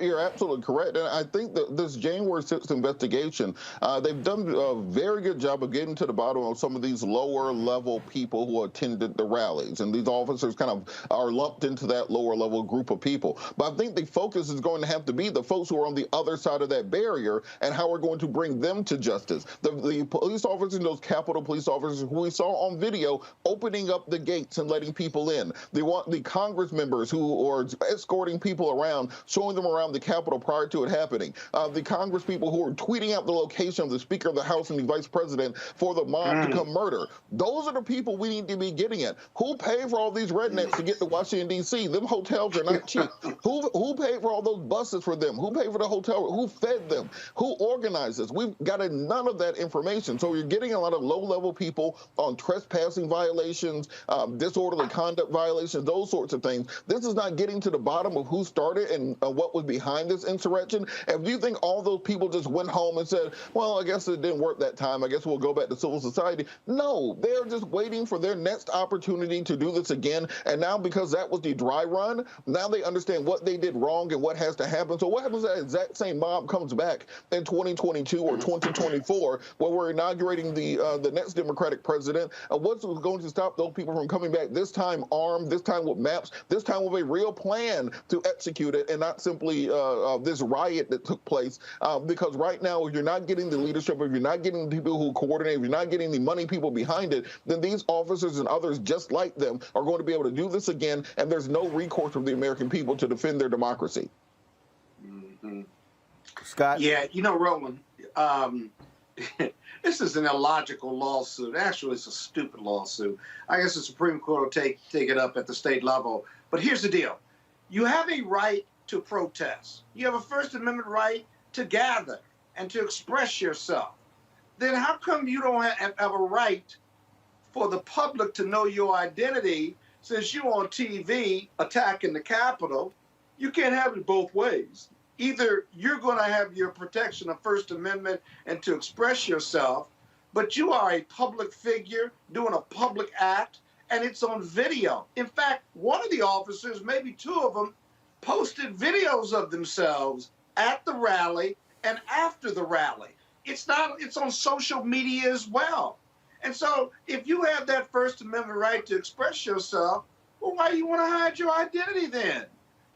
You're absolutely correct. And I think that this January 6th investigation, they've done a very good job of getting to the bottom of some of these lower level people who attended the rallies. And these officers kind of are lumped into that lower level group of people. But I think the focus is going to have to be the folks who are on the other side of that barrier and how we're going to bring them to justice. The police officers, those Capitol police officers who we saw on video opening up the gates and letting people in. They want the Congress members who are escorting people around, showing them around the Capitol prior to it happening. The Congress people who are tweeting out the location of the Speaker of the House and the Vice President for the mob to come murder. Those are the people we need to be getting at. Who paid for all these rednecks to get to Washington, D.C.? Them hotels are not cheap. Who paid for all those buses for them? Who paid for the hotel? Who fed them? Who organized this? We've got none of that information. So you're getting a lot of low-level people on trespassing violations, disorderly conduct violations, those sorts of things. This is not getting to the bottom of who started and what was behind this insurrection. And do you think all those people just went home and said, well, I guess it didn't work that time, I guess we'll go back to civil society? No, they're just waiting for their next opportunity to do this again. And now, because that was the dry run, now they understand what they did wrong and what has to happen. So what happens if that exact same mob comes back in 2022 or 2024, where we're inaugurating the next Democratic president? What's going to stop those people from coming back, this time armed, this time with maps, this time with a real plan to execute it, and not simply this riot that took place? Because right now, if you're not getting the leadership, if you're not getting the people who coordinate, if you're not getting the money people behind it, then these officers and others just like them are going to be able to do this again, and there's no recourse for the American people to defend their democracy. Scott? Yeah, Roland, this is an illogical lawsuit. Actually, it's a stupid lawsuit. I guess the Supreme Court will take it up at the state level. But here's the deal. You have a right to protest. You have a First Amendment right to gather and to express yourself. Then how come you don't have a right for the public to know your identity since you're on TV attacking the Capitol? You can't have it both ways. Either you're going to have your protection of First Amendment and to express yourself, but you are a public figure doing a public act, and it's on video. In fact, one of the officers, maybe 2 of them, posted videos of themselves at the rally and after the rally. It's on social media as well. And so if you have that First Amendment right to express yourself, Well, why do you want to hide your identity then?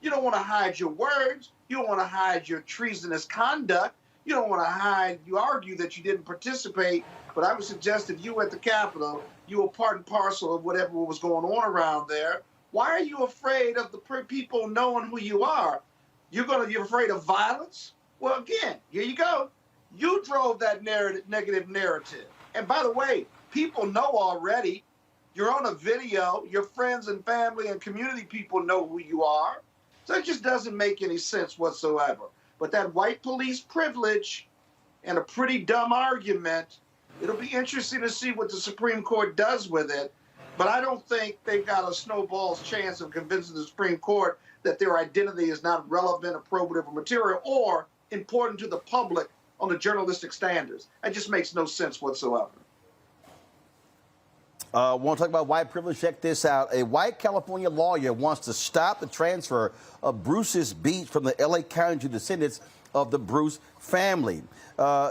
You don't want to hide your words. You don't want to hide your treasonous conduct. You don't want to hide, you argue that you didn't participate, but I would suggest if you were at the Capitol, you were part and parcel of whatever was going on around there. Why are you afraid of the people knowing who you are? You're afraid of violence? Well, again, here you go. You drove that negative narrative. And by the way, people know already. You're on a video. Your friends and family and community people know who you are. So it just doesn't make any sense whatsoever. But that white police privilege and a pretty dumb argument, it'll be interesting to see what the Supreme Court does with it. But I don't think they've got a snowball's chance of convincing the Supreme Court that their identity is not relevant, appropriate, or material, or important to the public on the journalistic standards. That just makes no sense whatsoever. Want to talk about white privilege? Check this out. A white California lawyer wants to stop the transfer of Bruce's beach from the LA County to descendants of the Bruce family.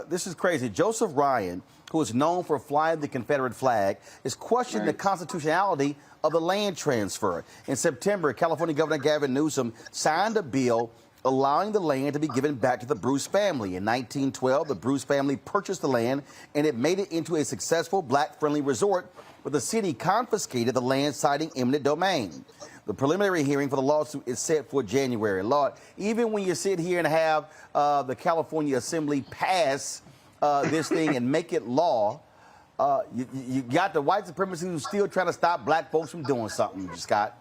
This is crazy. Joseph Ryan, who is known for flying the Confederate flag, is questioning the constitutionality of the land transfer. In September, California Governor Gavin Newsom signed a bill allowing the land to be given back to the Bruce family. In 1912, the Bruce family purchased the land, and it made it into a successful black-friendly resort, but the city confiscated the land, citing eminent domain. The preliminary hearing for the lawsuit is set for January. Lord, even when you sit here and have the California Assembly pass this thing and make it law, you got the white supremacists who's still trying to stop black folks from doing something, Scott.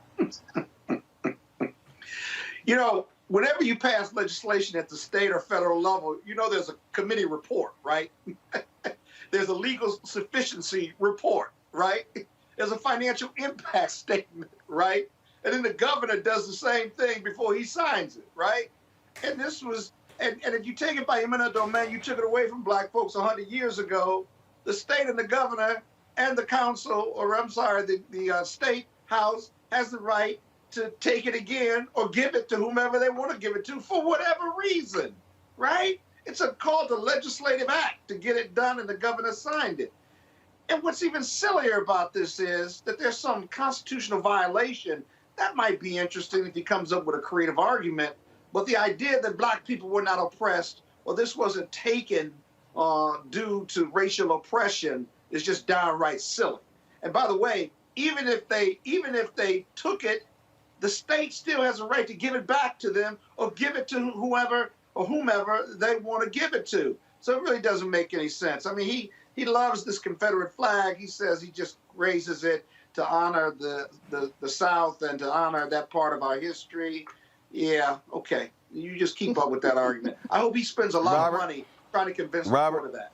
You know, whenever you pass legislation at the state or federal level, you know there's a committee report, right? There's a legal sufficiency report, right? There's a financial impact statement, right? And then the governor does the same thing before he signs it, right? And this was, and if you take it by eminent domain, you took it away from black folks 100 years ago. The state and the governor and the council, or I'm sorry, the state house has the right to take it again or give it to whomever they want to give it to for whatever reason, right? It's called a legislative act to get it done, and the governor signed it. And what's even sillier about this is that there's some constitutional violation. That might be interesting if he comes up with a creative argument, but the idea that black people were not oppressed or this wasn't taken due to racial oppression is just downright silly. And by the way, even if they took it, the state still has a right to give it back to them or give it to whoever or whomever they want to give it to. So it really doesn't make any sense. I mean, he loves this Confederate flag. He says he just raises it to honor the South and to honor that part of our history. Yeah, okay. You just keep up with that argument. I hope he spends a lot of money trying to convince the court of that.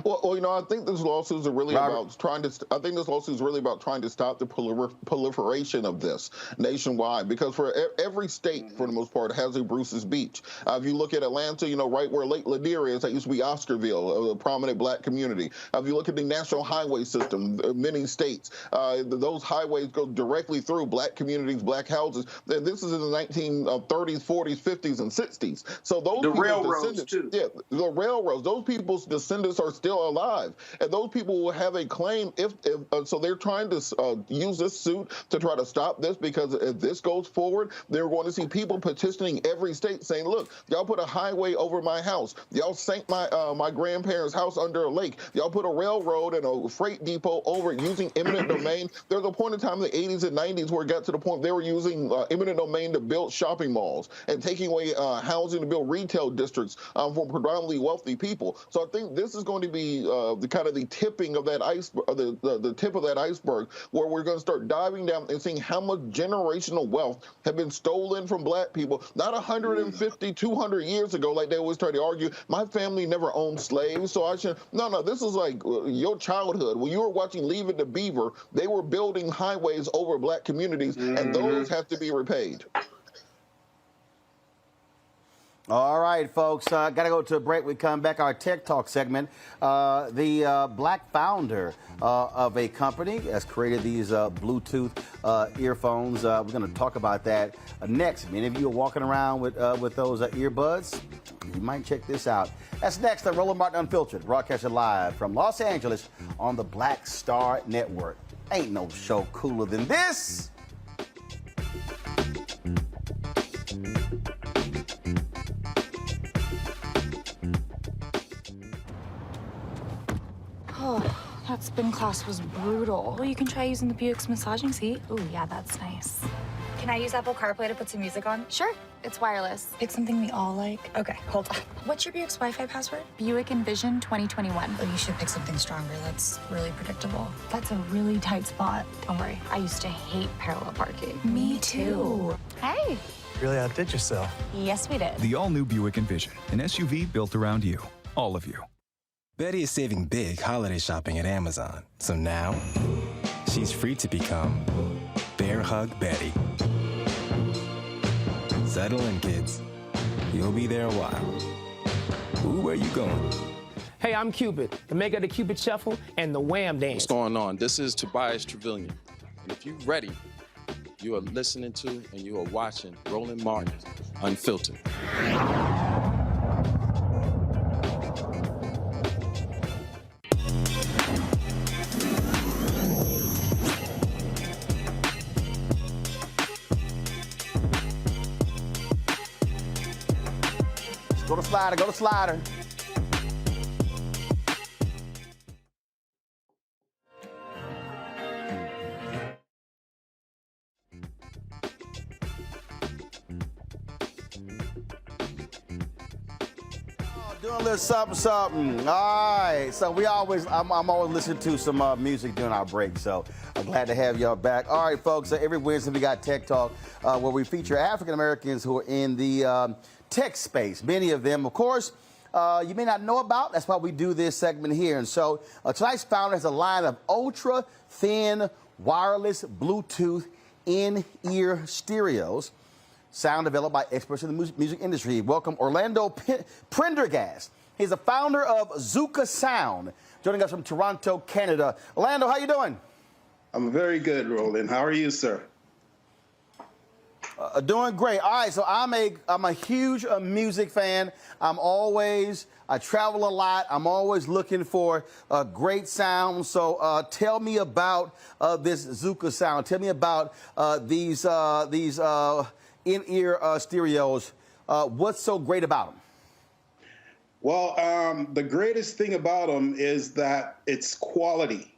Well, you know, I think this lawsuit is really about trying to. I think this lawsuit is really about trying to stop the proliferation of this nationwide, because for every state, for the most part, has a Bruce's Beach. If you look at Atlanta, you know, right where Lake Lanier is, that used to be Oscarville, a prominent black community. If you look at the national highway system, many states, those highways go directly through black communities, black houses. This is in the 1930s, 40s, 50s, and 60s. So those the railroads too. Yeah, the railroads. Those people's descendants are still alive, and those people will have a claim if so they're trying to use this suit to try to stop this, because if this goes forward, they're going to see people petitioning every state saying, look, y'all put a highway over my house, y'all sank my grandparents' house under a lake, y'all put a railroad and a freight depot over it using eminent domain. There's a point in time in the 80s and 90s where it got to the point they were using eminent domain to build shopping malls and taking away housing to build retail districts for predominantly wealthy people. So I think this is going to be the kind of the tipping of that iceberg, the tip of that iceberg, where we're going to start diving down and seeing how much generational wealth have been stolen from black people, not 150, 200 years ago, like they always try to argue. My family never owned slaves, so I should. No, this is like your childhood. When you were watching Leave It to Beaver, they were building highways over black communities, and those have to be repaid. All right, folks, got to go to a break. We come back, our Tech Talk segment. The black founder of a company has created these Bluetooth earphones. We're going to talk about that next. Many of you are walking around with those earbuds. You might check this out. That's next on Roland Martin Unfiltered, broadcasting live from Los Angeles on the Black Star Network. Ain't no show cooler than this. Spin class was brutal. Well, you can try using the Buick's massaging seat. Ooh, yeah, that's nice. Can I use Apple CarPlay to put some music on? Sure, it's wireless. Pick something we all like. Okay, hold on. What's your Buick's Wi-Fi password? Buick Envision 2021. Oh, you should pick something stronger. That's really predictable. That's a really tight spot. Don't worry, I used to hate parallel parking. Me too. Hey. Really outdid yourself. Yes, we did. The all-new Buick Envision, an SUV built around you, all of you. Betty is saving big holiday shopping at Amazon. So now, she's free to become Bear Hug Betty. Settle in, kids. You'll be there a while. Ooh, where you going? Hey, I'm Cupid, the maker of the Cupid Shuffle and the Wham Dance. What's going on? This is Tobias Trevelyan. And if you're ready, you are listening to and you are watching Roland Martin Unfiltered. Go to slider, go to slider. Doing a little something. All right. So I'm always listening to some music during our break. So I'm glad to have y'all back. All right, folks. So every Wednesday we got Tech Talk, where we feature African Americans who are in the tech space. Many of them, of course, you may not know about. That's why we do this segment here. And so tonight's founder has a line of ultra thin wireless Bluetooth in-ear stereos. Sound developed by experts in the music industry. Welcome Orlando Prendergast. He's the founder of Zuka Sound, joining us from Toronto, Canada. Orlando, how you doing? I'm very good, Roland. How are you, sir? Doing great. All right, so I'm a huge music fan. I travel a lot. I'm always looking for a great sound. So tell me about this Zuka Sound. Tell me about these in-ear stereos. What's so great about them? Well, the greatest thing about them is that it's quality.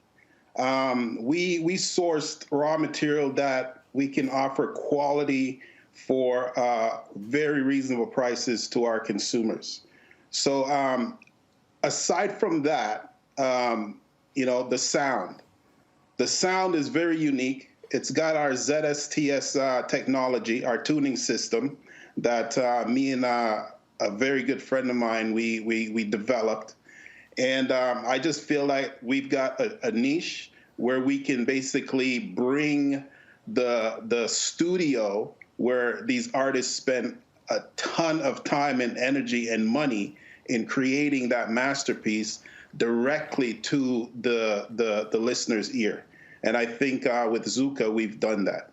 We sourced raw material that we can offer quality for very reasonable prices to our consumers. So aside from that, the sound is very unique. It's got our ZSTS technology, our tuning system that me and a very good friend of mine, we developed. And I just feel like we've got a niche where we can basically bring the studio where these artists spend a ton of time and energy and money in creating that masterpiece directly to the listener's ear. And I think with Zuka, we've done that.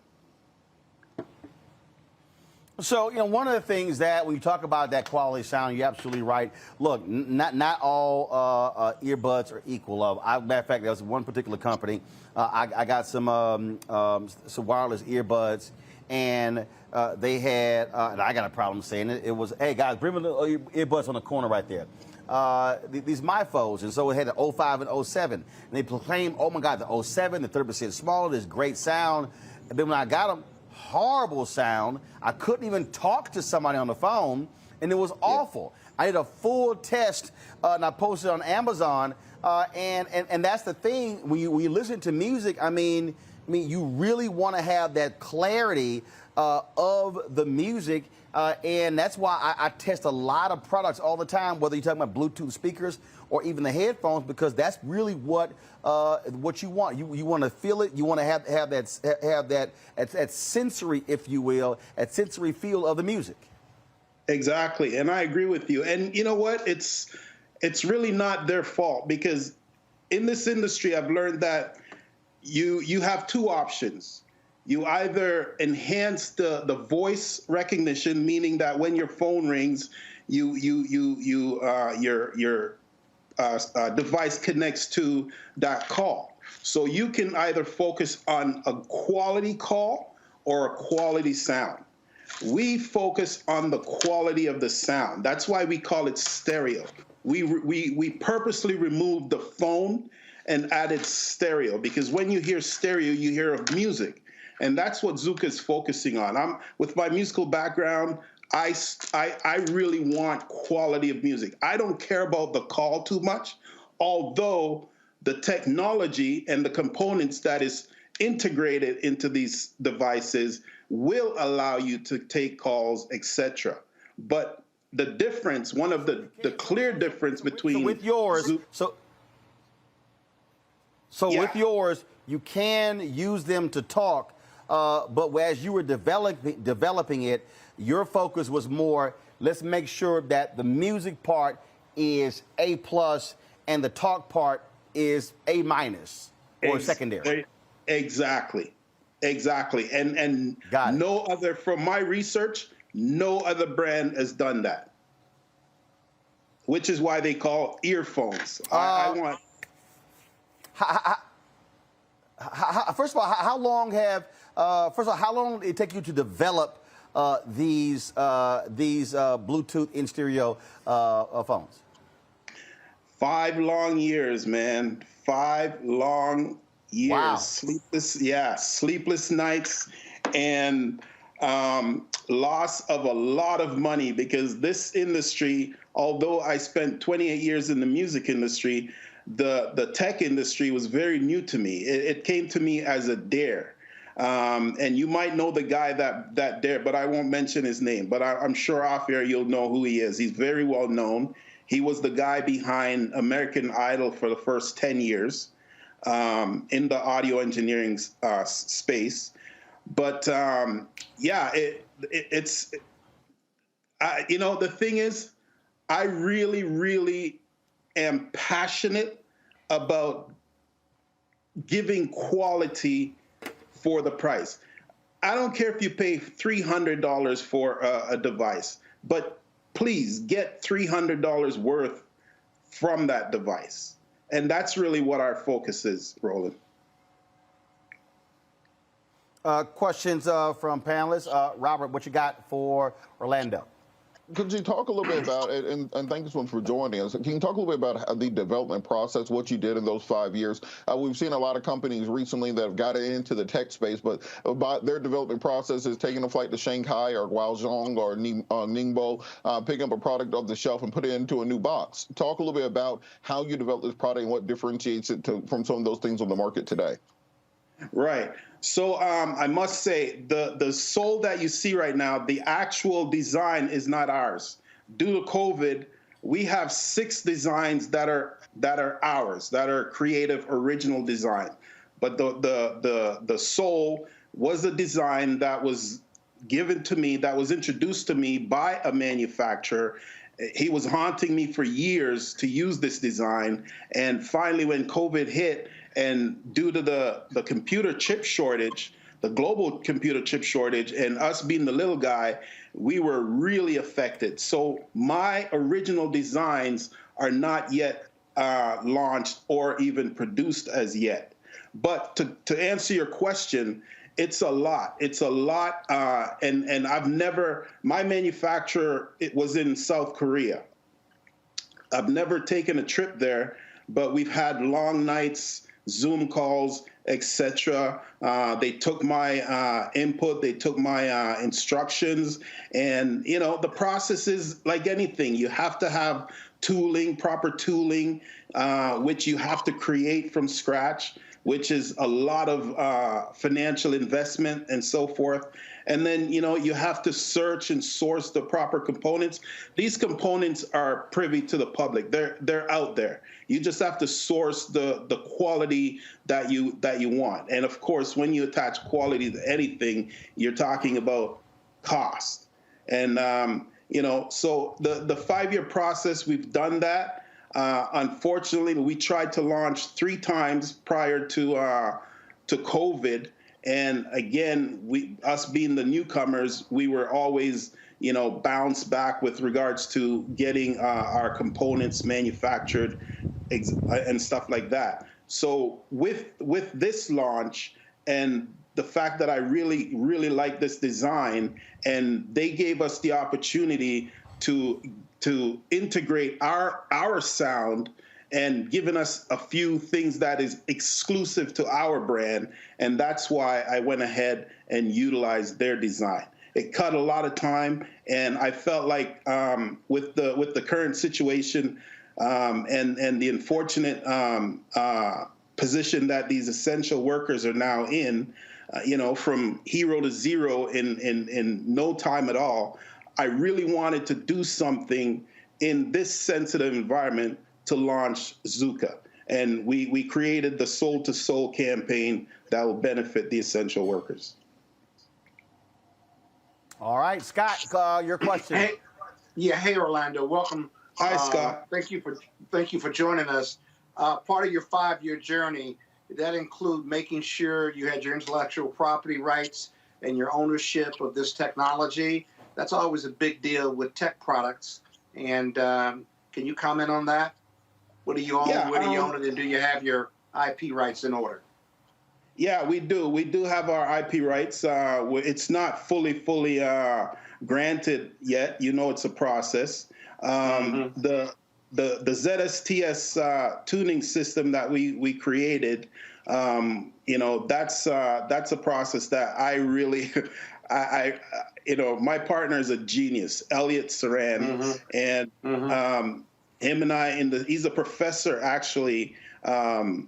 So, one of the things that when you talk about that quality sound, you're absolutely right. Look, not all earbuds are equal. Matter of fact, there was one particular company. I got some wireless earbuds, and they had, and I got a problem saying it. It was, hey guys, bring me the earbuds on the corner right there. These MyPhones, and so it had the 05 and 07. And they proclaimed, oh my God, the 07, the 30% smaller, this great sound. And then when I got them, horrible sound. I couldn't even talk to somebody on the phone, and it was awful. I did a full test, and I posted it on Amazon. And that's the thing, when you listen to music, I mean, you really want to have that clarity of the music. And that's why I test a lot of products all the time, whether you're talking about Bluetooth speakers or even the headphones, because that's really what you want. You want to feel it. You want to have that sensory, if you will, that sensory feel of the music. Exactly, and I agree with you. And you know what? It's really not their fault, because in this industry, I've learned that you have two options. You either enhance the voice recognition, meaning that when your phone rings, your device connects to that call. So you can either focus on a quality call or a quality sound. We focus on the quality of the sound. That's why we call it stereo. We purposely removed the phone and added stereo, because when you hear stereo, you hear of music. And that's what Zouk is focusing on. With my musical background, I really want quality of music. I don't care about the call too much, although the technology and the components that is integrated into these devices will allow you to take calls, etc. But the difference, one of the clear difference between with yours, Zouk, with yours, you can use them to talk, but as you were developing it, your focus was more, let's make sure that the music part is A+ and the talk part is A- or secondary. Exactly. And no other, from my research, no other brand has done that, which is why they call earphones. I want. First of all, how long did it take you to develop these Bluetooth in stereo phones? 5 long years, man. 5 long years. Wow. Sleepless nights, and loss of a lot of money, because this industry, although I spent 28 years in the music industry, the tech industry was very new to me. It came to me as a dare. And you might know the guy that dare, but I won't mention his name. But I'm sure off air you'll know who he is. He's very well known. He was the guy behind American Idol for the first 10 years in the audio engineering space. But the thing is, I really am passionate about giving quality for the price. I don't care if you pay $300 for a device, but please get $300 worth from that device. And that's really what our focus is, Roland. Questions from panelists. Robert, what you got for Orlando? Could you talk a little bit about it, and thank you for joining us. Can you talk a little bit about the development process, what you did in those 5 years? We've seen a lot of companies recently that have gotten into the tech space, but their development process is taking a flight to Shanghai or Guangzhou or Ningbo, picking up a product off the shelf and put it into a new box. Talk a little bit about how you develop this product and what differentiates it from some of those things on the market today. Right. So I must say, the sole that you see right now, the actual design is not ours. Due to COVID, we have 6 designs that are ours, that are creative, original design. But the sole was a design that was given to me, that was introduced to me by a manufacturer. He was haunting me for years to use this design, and finally, when COVID hit, and due to the computer chip shortage, the global computer chip shortage, and us being the little guy, we were really affected. So my original designs are not yet launched or even produced as yet. But to answer your question, it's a lot. It's a lot, and I've never, my manufacturer, it was in South Korea. I've never taken a trip there, but we've had long nights, Zoom calls, etc. They took my input, they took my instructions, and the process is like anything. You have to have tooling, proper tooling, which you have to create from scratch, which is a lot of financial investment and so forth. And then, you have to search and source the proper components. These components are privy to the public. They're out there. You just have to source the quality that you want. And of course, when you attach quality to anything, you're talking about cost. And so the 5-year process, we've done that. Unfortunately, we tried to launch 3 times prior to COVID. And again, us being the newcomers, we were always, bounced back with regards to getting our components manufactured and stuff like that. So with this launch and the fact that I really, really like this design, and they gave us the opportunity to integrate our sound and given us a few things that is exclusive to our brand. And that's why I went ahead and utilized their design. It cut a lot of time, and I felt like with the current situation and the unfortunate position that these essential workers are now in, from hero to zero in no time at all, I really wanted to do something in this sensitive environment to launch Zuka. And we created the Soul to Soul campaign that will benefit the essential workers. All right, Scott, your question. Hey, Orlando, welcome. Hi, Scott. Thank you for joining us. Part of your 5-year journey, did that include making sure you had your intellectual property rights and your ownership of this technology? That's always a big deal with tech products. And can you comment on that? What do you own? Yeah, Where do you own it? And do you have your IP rights in order? Yeah, we do. We do have our IP rights. It's not fully granted yet. It's a process. The ZSTS tuning system that we created, that's a process that I really, my partner is a genius, Elliot Saran, and him and I, he's a professor actually in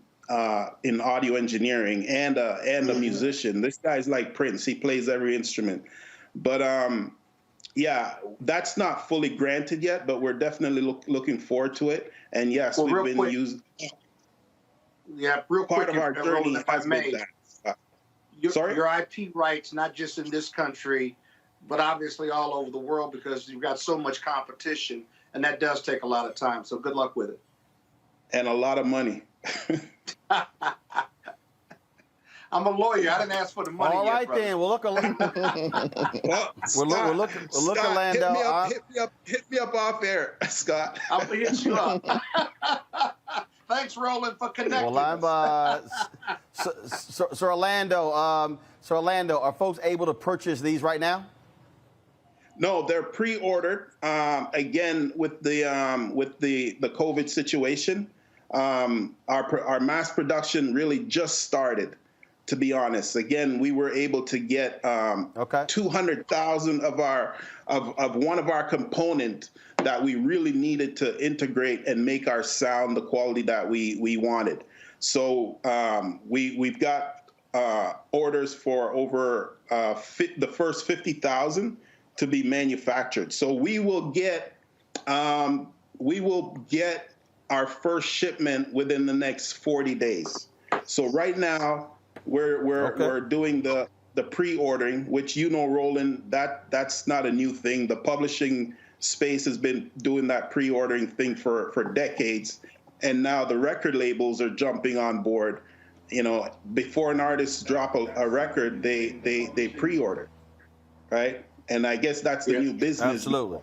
audio engineering and a musician. This guy's like Prince. He plays every instrument. But yeah, that's not fully granted yet, but we're definitely looking forward to it. And yes, we've been using. Yeah, real quick, part of our journey if I has may. been that. Your IP rights, not just in this country, but obviously all over the world, because you've got so much competition, and that does take a lot of time. So good luck with it. And a lot of money. I'm a lawyer. I didn't ask for the money. All right, brother. then. We'll look. We'll look, Orlando. Hit me up off air, Scott. I'll hit you up. Thanks, Roland, for connecting. Well, so Orlando, are folks able to purchase these right now? No, they're pre-ordered. Again, with the COVID situation, our mass production really just started. To be honest, again, we were able to get 200,000 of one of our component that we really needed to integrate and make our sound the quality that we wanted. So we've got orders for over the first 50,000 to be manufactured. So we will get our first shipment within the next 40 days. So right now, we're doing the pre-ordering, which Roland, that's not a new thing. The publishing space has been doing that pre-ordering thing for decades, and now the record labels are jumping on board. Before an artist drop a record, they pre-order, right? And I guess that's the new business. Absolutely.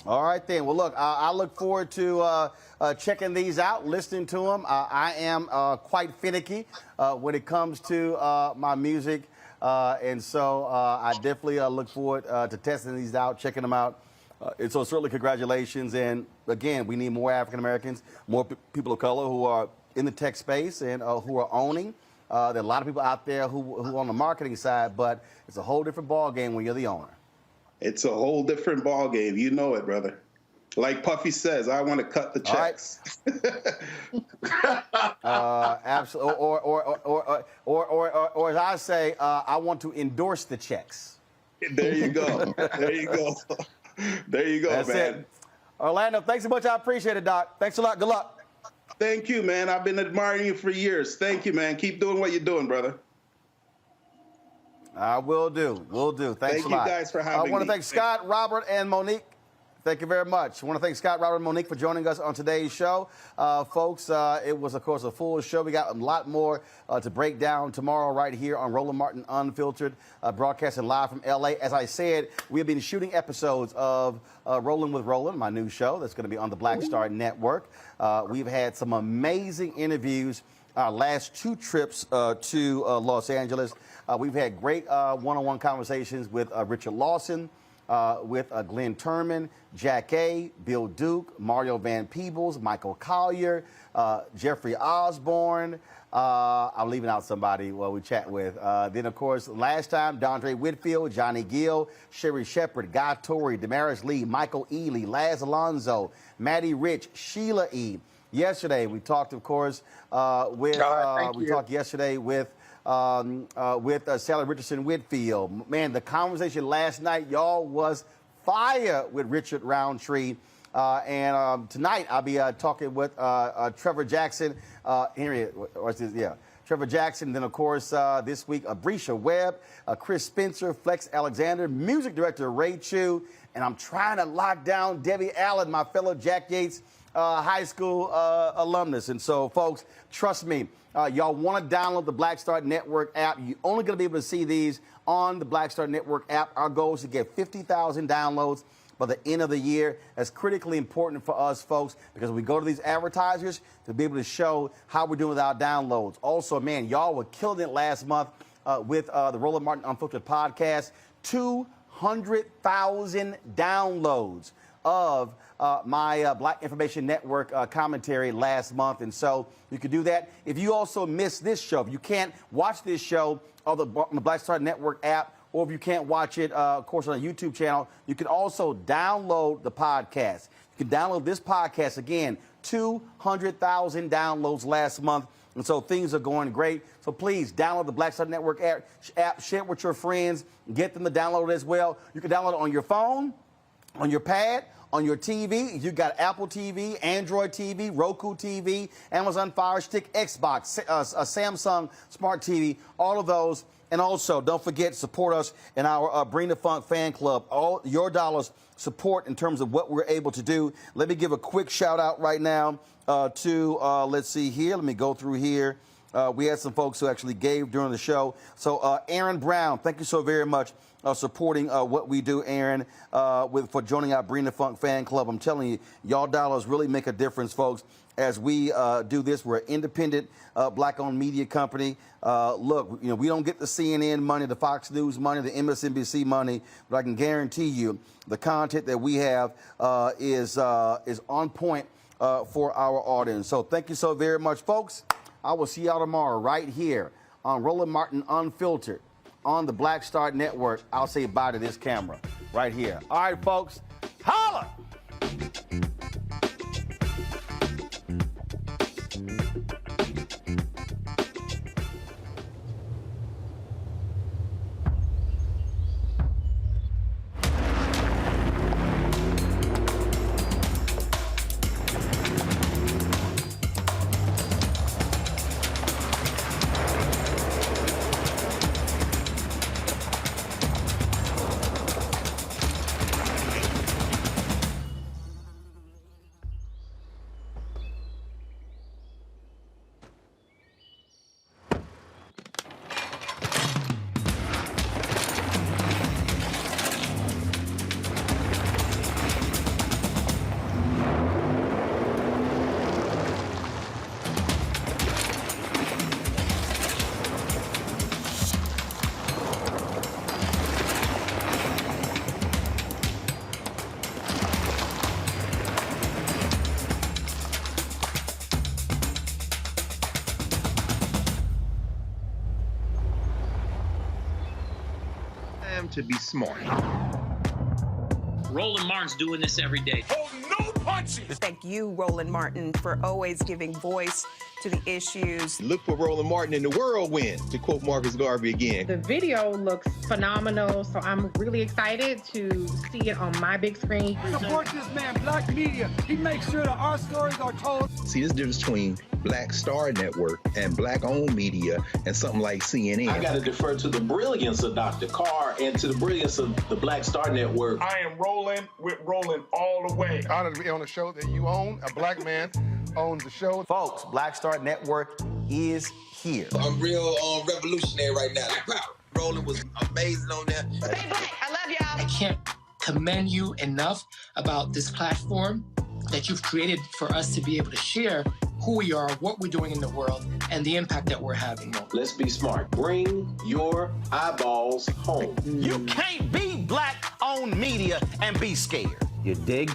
All right, then. Well, look, I look forward to checking these out, listening to them. I am quite finicky when it comes to my music, and so I definitely look forward to testing these out, checking them out. And so certainly congratulations. And, again, we need more African Americans, more people of color who are in the tech space and who are owning. There are a lot of people out there who are on the marketing side, but it's a whole different ballgame when you're the owner. It's a whole different ball game. You know it, brother. Like Puffy says, I want to cut the checks. Absolutely. Or as I say, I want to endorse the checks. There you go. There you go. There you go, That's man. It. Orlando, thanks so much. I appreciate it, Doc. Thanks a lot. Good luck. Thank you, man. I've been admiring you for years. Thank you, man. Keep doing what you're doing, brother. I will do. Will do. Thanks a lot. Thank you guys for having me. I want to thank Scott, Robert, and Monique. Thank you very much. I want to thank Scott, Robert, and Monique for joining us on today's show. Folks, it was, of course, a full show. We got a lot more to break down tomorrow right here on Roland Martin Unfiltered, broadcasting live from L.A. As I said, we have been shooting episodes of Rolling with Roland, my new show that's going to be on the Black Star Network. We've had some amazing interviews our last 2 trips to Los Angeles. We've had great one-on-one conversations with Richard Lawson, with Glenn Turman, Jack A., Bill Duke, Mario Van Peebles, Michael Collier, Jeffrey Osborne. I'm leaving out somebody we chat with. Then, of course, last time, Dondre Whitfield, Johnny Gill, Sherry Shepard, Guy Torrey, Damaris Lee, Michael Ely, Laz Alonso, Maddie Rich, Sheila E. Yesterday, we talked, of course, with Sally Richardson Whitfield. Man, the conversation last night, y'all, was fire with Richard Roundtree. And tonight, I'll be talking with Trevor Jackson. Trevor Jackson. Then, of course, this week, Abrisha Webb, Chris Spencer, Flex Alexander, music director Ray Chu. And I'm trying to lock down Debbie Allen, my fellow Jack Yates high school alumnus. And so, folks, trust me, y'all want to download the Black Star Network app. You're only going to be able to see these on the Black Star Network app. Our goal is to get 50,000 downloads by the end of the year. That's critically important for us, folks, because we go to these advertisers to be able to show how we're doing with our downloads. Also, man, y'all were killing it last month with the Roland Martin Unfiltered podcast. 200,000 downloads of my Black Information Network commentary last month. And so you can do that. If you also miss this show, if you can't watch this show on the Black Star Network app, or if you can't watch it, of course, on a YouTube channel, you can also download the podcast. You can download this podcast. Again, 200,000 downloads last month. And so things are going great. So please download the Black Star Network app, share it with your friends, get them to download it as well. You can download it on your phone, on your pad, on your TV. If you've got Apple TV, Android TV, Roku TV, Amazon Fire Stick, Xbox, Samsung Smart TV, all of those. And also, don't forget to support us in our Bring the Funk fan club. All your dollars support in terms of what we're able to do. Let me give a quick shout out right now to, let's see here. Let me go through here. We had some folks who actually gave during the show. So Aaron Brown, thank you so very much supporting what we do, Aaron, for joining our Bring the Funk fan club. I'm telling you, y'all dollars really make a difference, folks, as we do this. We're an independent Black-owned media company. Look, we don't get the CNN money, the Fox News money, the MSNBC money, but I can guarantee you the content that we have is on point for our audience. So thank you so very much, folks. I will see y'all tomorrow right here on Roland Martin Unfiltered on the Black Star Network. I'll say bye to this camera right here. All right, folks, holla! To be smart. Roland Martin's doing this every day. Oh, no punches! Thank you, Roland Martin, for always giving voice to the issues. Look for Roland Martin in the whirlwind, to quote Marcus Garvey again. The video looks phenomenal, so I'm really excited to see it on my big screen. Support this man, Black Media. He makes sure that our stories are told. See, there's a difference between Black Star Network and Black-owned media and something like CNN. I got to defer to the brilliance of Dr. Carr and to the brilliance of the Black Star Network. I am rolling with Roland all the way. Honored to be on a show that you own. A black man owns the show. Folks, Black Star Network is here. I'm real revolutionary right now. Roland was amazing on there. Stay black. I love y'all. I can't commend you enough about this platform that you've created for us to be able to share who we are, what we're doing in the world, and the impact that we're having. Let's be smart. Bring your eyeballs home. You can't be black-owned media and be scared. You dig?